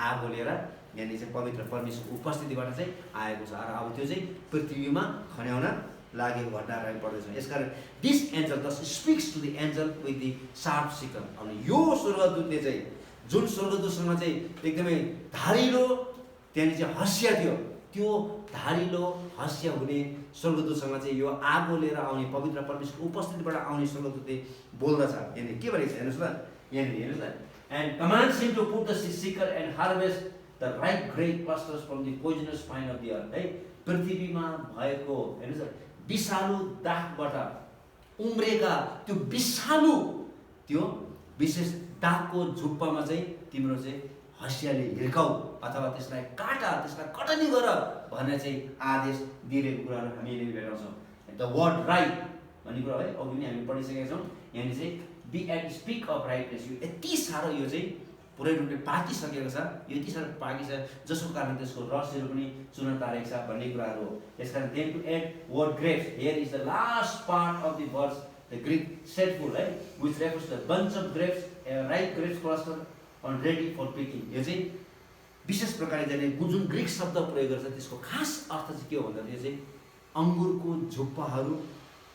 आगो लिएर यहाँनिर चाहिँ पवित्र परमेश्वरको उपस्थितिबाट चाहिँ आएको छ र अब त्यो चाहिँ पृथ्वीमा खन्याउन लागेको घटनाहरू हामी पढ्दैछौँ। यसकारण this angel thus speaks to the angel with the sharp sickle. अनि यो स्वर्गदूतले चाहिँ जुन स्वर्गदूतसँग चाहिँ एकदमै धारिलो त्यहाँनिर चाहिँ हँसिया थियो त्यो धारिलो हँसिया हुने स्वर्गदूतसँग चाहिँ यो आगो लिएर आउने पवित्र परमेश्वरको उपस्थितिबाट आउने स्वर्गदूतले बोल्दछ। यहाँनिर के भनेको छ हेर्नुहोस् त यहाँनिर हेर्नुहोस् न and commands him to put the sickle and harvest the ripe great clusters from the poisonous vine of the earth. है पृथ्वीमा भएको हेर्नुहोस् न विषालु दागबाट उम्रेका त्यो विषालु त्यो विशेष दागको झुप्पामा चाहिँ तिम्रो चाहिँ हँसियाले हिर्काऊ अथवा त्यसलाई काटा त्यसलाई कटनी गर भनेर चाहिँ आदेश दिएको कुराहरू हामी यहाँनिर भेटाउँछौँ। द वर्ड राइट भन्ने कुरा है अघि पनि हामी पढिसकेका छौँ। यहाँनिर चाहिँ be and speak of rightness यो यति साह्रो यो चाहिँ पुरै रूपले पाकिसकेको छ यो यति साह्रो पाकिसक्यो जसको कारण त्यसको रसहरू पनि चुन तारेको छ भन्ने कुराहरू हो। यसकारण then to add word grapes here is the last part of the verse the Greek सेटफुल है which refers the bunch of grapes right grapes cluster and ready for picking. यो चाहिँ विशेष प्रकारले जाने जुन ग्रीक शब्द प्रयोग गर्छ त्यसको खास अर्थ चाहिँ के हो भन्दा यो चाहिँ अङ्गुरको झुप्पाहरू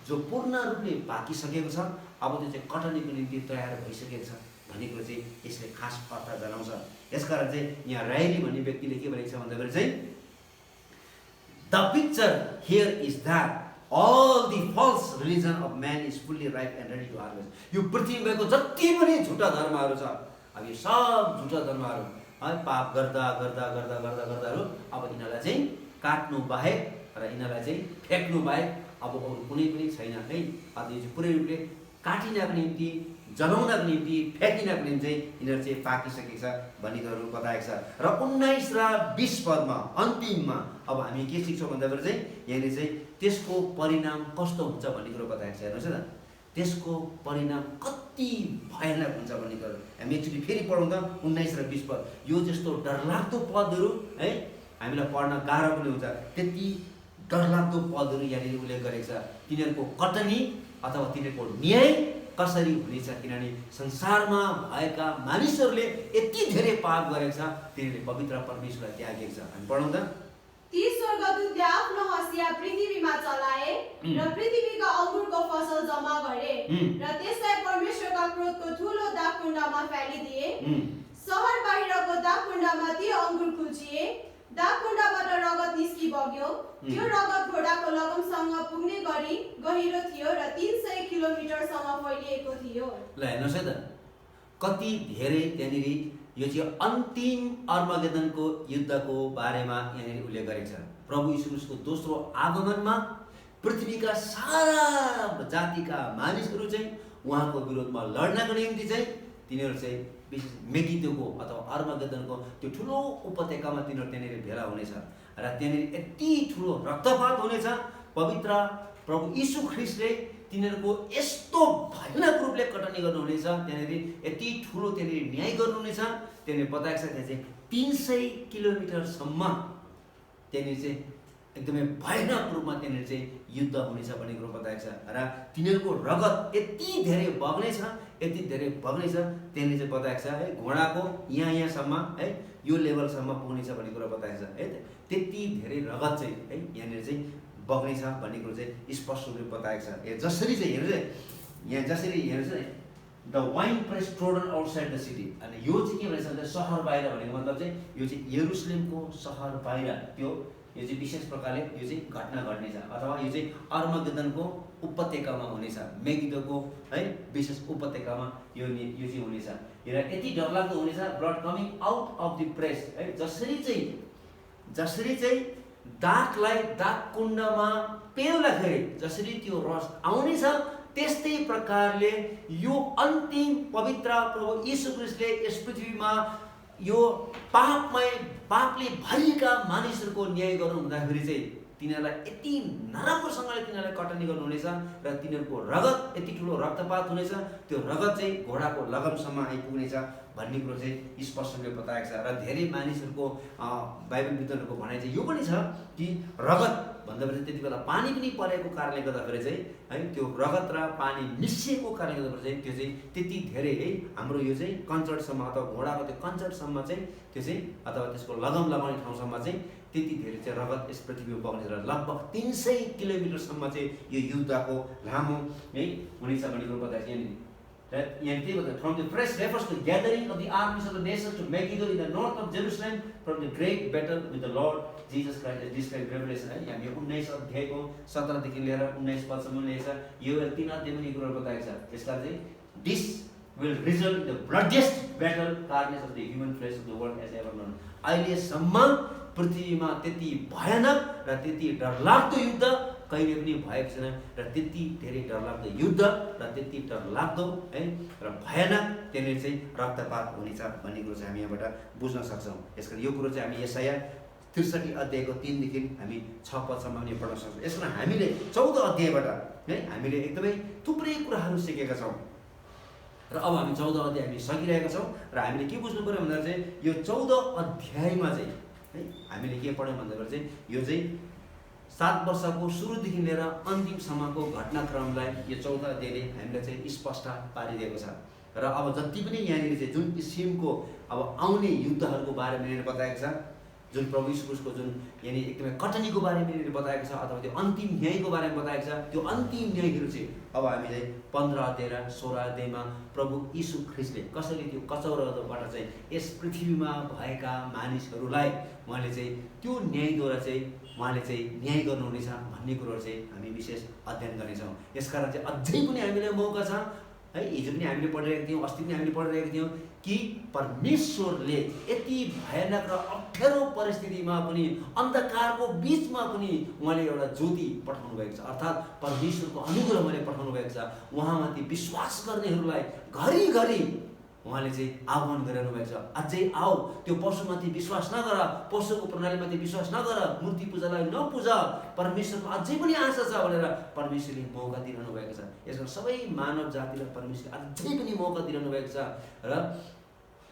जो पूर्ण रूपले पाकिसकेको छ अब त्यो चाहिँ कटनीको निम्ति तयार भइसकेको छ भन्ने कुरो चाहिँ यसले खास अर्थ जनाउँछ। यसकारण चाहिँ यहाँ रायली भन्ने व्यक्तिले के भनेको छ भन्दाखेरि चाहिँ the picture here is that all the false religion of man is fully ripe and ready to harvest. यो पृथ्वीको जति पनि झुटा धर्महरू छ, अब यो सब झुटा धर्महरू है पाप गर्दा गर्दा गर्दा गर्दा गर्दाहरू अब यिनीहरूलाई चाहिँ काट्नु बाहेक र यिनीहरूलाई चाहिँ फ्याँक्नु बाहेक अब अरू कुनै पनि छैन है। अब यो चाहिँ पुरै रूपले काटिनको निम्ति, जलाउनको निम्ति, फ्याँकिनको निम्ति चाहिँ यिनीहरू चाहिँ पाकिसकेको छ भन्ने कुराहरू बताएको छ। र 19 र 20 पदमा अन्तिममा अब हामी के सिक्छौँ भन्दाखेरि चाहिँ यहाँनिर चाहिँ त्यसको परिणाम कस्तो हुन्छ भन्ने कुरो बताएको छ। हेर्नुहोस् न, त्यसको परिणाम कति भयानक हुन्छ भन्ने कुरो हामी एकचोटि फेरि पढौँ त 19 र 20 पद। यो जस्तो डरलाग्दो पदहरू है हामीलाई पढ्न गाह्रो पनि हुन्छ, त्यति डरलाग्दो पदहरू यहाँनिर उल्लेख गरेको छ। तिनीहरूको कटनी अथवा तिनीहरूको न्याय कसरी हुनेछ, किनभने संसारमा भएका मानिसहरूले यति धेरै पाप गरेको छ, तिनीहरूले पवित्र परमेश्वरलाई त्यागेको छ। हामी पढौँ त। ती स्वर्गदूतले आफ्नो हँसिया पृथ्वीमा चलाए र पृथ्वीका अङ्गुरको फसल जम्मा गरे र त्यसलाई परमेश्वरका क्रोधको ठुलो दागकुण्डमा फ्यालिदिए। सहर बाहिरको दागकुण्डमा ती अङ्गुर कुल्चिए, दागकुण्डबाट रगत निस्कि बग्यो। त्यो रगत घोडाको लगमसँग पुग्ने गरी गहिरो थियो र 300 किलोमिटरसम्म फैलिएको थियो। ल हेर्नुहोस् है त, कति धेरै त्यहाँनिर यो चाहिँ अन्तिम अर्मगेदनको युद्धको बारेमा यहाँनिर उल्लेख गरेको छ। प्रभु यीशु ख्रीष्टको दोस्रो आगमनमा पृथ्वीका सारा जातिका मानिसहरू चाहिँ उहाँको विरोधमा लड्नको निम्ति चाहिँ तिनीहरू चाहिँ विशेष मेगिदोको अथवा अर्मगेदनको त्यो ठुलो उपत्यकामा तिनीहरू त्यहाँनिर भेला हुनेछ र त्यहाँनिर यति ठुलो रक्तपात हुनेछ। पवित्र प्रभु यीशु ख्रीष्टले तिनीहरूको यस्तो भयानक रूपले कटनी गर्नुहुनेछ, त्यहाँनिर यति ठुलो त्यहाँनिर न्याय गर्नुहुनेछ। त्यहाँनिर बताएको छ त्यहाँ चाहिँ 300 किलोमिटरसम्म त्यहाँनिर चाहिँ एकदमै भयानक रूपमा त्यहाँनिर चाहिँ युद्ध हुनेछ भन्ने कुरो बताएको छ र तिनीहरूको रगत यति धेरै बग्नेछ, यति धेरै बग्नेछ त्यहाँनिर चाहिँ बताएको छ है। घोडाको यहाँसम्म है यो लेभलसम्म पुग्नेछ भन्ने कुरो बताएको छ है। त्यति धेरै रगत चाहिँ है यहाँनिर चाहिँ बग्नेछ भन्ने कुरो चाहिँ स्पष्ट रूपले बताएको छ। जसरी चाहिँ हेर्नुहोस् यहाँ जसरी हेर्नुहोस् the wine press trodden outside the city, अनि यो चाहिँ के भनेको छ सहर बाहिर भनेको मतलब चाहिँ यो चाहिँ यरुसलेमको सहर बाहिर त्यो यो चाहिँ विशेष प्रकारले यो चाहिँ घटना घट्नेछ अथवा यो चाहिँ अर्मगेदनको उपत्यकामा हुनेछ, मेगिदोको है विशेष उपत्यकामा यो चाहिँ हुनेछ। र यति डरलाग्दो हुनेछ, blood coming out of the press है। जसरी चाहिँ दागलाई दागकुण्डमा पेल्दाखेरि जसरी त्यो रस आउनेछ, त्यस्तै प्रकारले यो अन्तिम पवित्र प्रभु यीशु ख्रीष्टले यस पृथ्वीमा यो पापले भरिएका मानिसहरूको न्याय गर्नु हुँदाखेरि चाहिँ तिनीहरूलाई यति नराम्रोसँगले तिनीहरूलाई कटनी गर्नुहुनेछ र तिनीहरूको रगत यति ठुलो रक्तपात हुनेछ, त्यो रगत चाहिँ घोडाको लगमसम्म आइपुग्नेछ भन्ने कुरो चाहिँ स्पष्ट रूपले बताएको छ। र धेरै मानिसहरूको बाइबल विद्वानहरूको भनाइ चाहिँ यो पनि छ कि रगत भन्दाखेरि त्यति बेला पानी पनि परेको कारणले गर्दाखेरि चाहिँ है त्यो रगत र पानी मिसिएको कारणले गर्दाखेरि चाहिँ त्यो चाहिँ त्यति धेरै है हाम्रो यो चाहिँ कञ्चडसम्म अथवा घोडाको त्यो कञ्चडसम्म चाहिँ त्यो चाहिँ अथवा त्यसको लगम लगाउने ठाउँसम्म चाहिँ त्यति धेरै चाहिँ रगत यस पृथ्वीमा बग्नेछ र लगभग 300 किलोमिटरसम्म चाहिँ यो युद्धको लामो है हुनेछ भन्ने कुरो बताएको छ। यहाँ के भन्छ, from the press refers to gathering of the armies of the nations to Megiddo in the north of Jerusalem from the great battle with the Lord Jesus Christ describe revelation है। हामी 19 अध्यायको 17 देखि लिएर 19 पदसम्म लेखेको छ। यो 3 अध्यायमा यी कुराहरू बताएको छ। त्यसका चाहिँ this will result in the bloodiest battle carnage of the human flesh of the world as ever known। अहिलेसम्म पृथ्वीमा त्यति भयानक र त्यति डरलाग्दो युद्ध कहिले पनि भएको छैन र त्यति धेरै डरलाग्दो युद्ध र त्यति डरलाग्दो है र भयानक त्यहाँनिर चाहिँ रक्तपात हुनेछ भन्ने कुरो चाहिँ हामी यहाँबाट बुझ्न सक्छौँ। यसकारण यो कुरो चाहिँ हामी यसाया 63 अध्यायको 3 देखि हामी 6 पदसम्म पनि पढ्न सक्छौँ। यसकारण हामीले 14 अध्यायबाट है हामीले एकदमै थुप्रै कुराहरू सिकेका छौँ र अब हामी 14 अध्याय हामी सकिरहेका छौँ र हामीले के बुझ्नु पर्यो भन्दा चाहिँ यो 14 अध्यायमा चाहिँ है हामीले के पढ्यौँ भन्दाखेरि चाहिँ यो चाहिँ 7 वर्षको सुरुदेखि लिएर अन्तिमसम्मको घटनाक्रमलाई यो 14 अध्यायले हामीलाई चाहिँ स्पष्ट पारिदिएको छ। र अब जति पनि यहाँनिर चाहिँ जुन किसिमको अब आउने युद्धहरूको बारेमा यहाँनिर बताएको छ जुन प्रभु यीशु ख्रीष्टको जुन यानि एकदमै कटनीको बारेमा यहाँनिर बताएको छ अथवा त्यो अन्तिम न्यायको बारेमा बताएको छ, त्यो अन्तिम न्यायहरू चाहिँ अब हामीले 15 अध्याय र 16 अध्यायमा प्रभु यीशु ख्रीष्टले कसरी त्यो कचौराबाट चाहिँ यस पृथ्वीमा भएका मानिसहरूलाई उहाँले चाहिँ त्यो न्यायद्वारा चाहिँ उहाँले चाहिँ न्याय गर्नुहुनेछ भन्ने कुरोहरू चाहिँ हामी विशेष अध्ययन गर्नेछौँ। यसकारण चाहिँ अझै पनि हामीलाई मौका छ है। हिजो पनि हामीले पढिरहेका थियौँ, अस्ति पनि हामीले पढिरहेका थियौँ कि परमेश्वरले यति भयानक र अप्ठ्यारो परिस्थितिमा पनि अन्धकारको बिचमा पनि उहाँले एउटा ज्योति पठाउनु भएको छ, अर्थात् परमेश्वरको अनुग्रह उहाँले पठाउनु भएको छ। उहाँमाथि विश्वास गर्नेहरूलाई घरिघरि उहाँले चाहिँ आह्वान गरिरहनु भएको छ, अझै आऊ, त्यो पशुमाथि विश्वास नगर, पशुको प्रणालीमाथि विश्वास नगर, मूर्ति पूजालाई नपूज, परमेश्वरमा अझै पनि आशा छ भनेर परमेश्वरले मौका दिइरहनु भएको छ। यसमा सबै मानव जातिलाई परमेश्वरले अझै पनि मौका दिइरहनु भएको छ र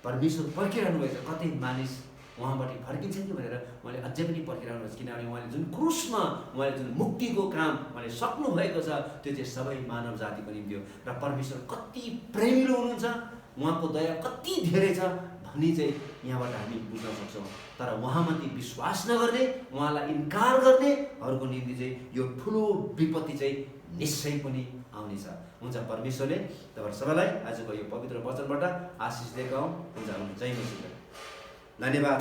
परमेश्वर पर्खिरहनु भएको छ कतै मानिस उहाँबाट फर्किन्छ कि भनेर उहाँले अझै पनि पर्खिरहनु भएको छ, किनभने उहाँले जुन क्रुसमा उहाँले जुन मुक्तिको काम उहाँले सक्नु भएको छ त्यो चाहिँ सबै मानव जातिको निम्ति हो। र परमेश्वर कति प्रेमिलो हुनुहुन्छ, उहाँको दया कति धेरै छ भन्ने चाहिँ यहाँबाट हामी बुझ्न सक्छौँ। तर उहाँमाथि विश्वास नगर्ने, उहाँलाई इन्कार गर्नेहरूको निम्ति चाहिँ यो ठुलो विपत्ति चाहिँ निश्चय पनि आउनेछ। हुन्छ, परमेश्वरले तपाईहरु सबैलाई आजको यो पवित्र वचनबाट आशिष दिएका हुन्। हुन्छ, जय मसीह। धन्यवाद।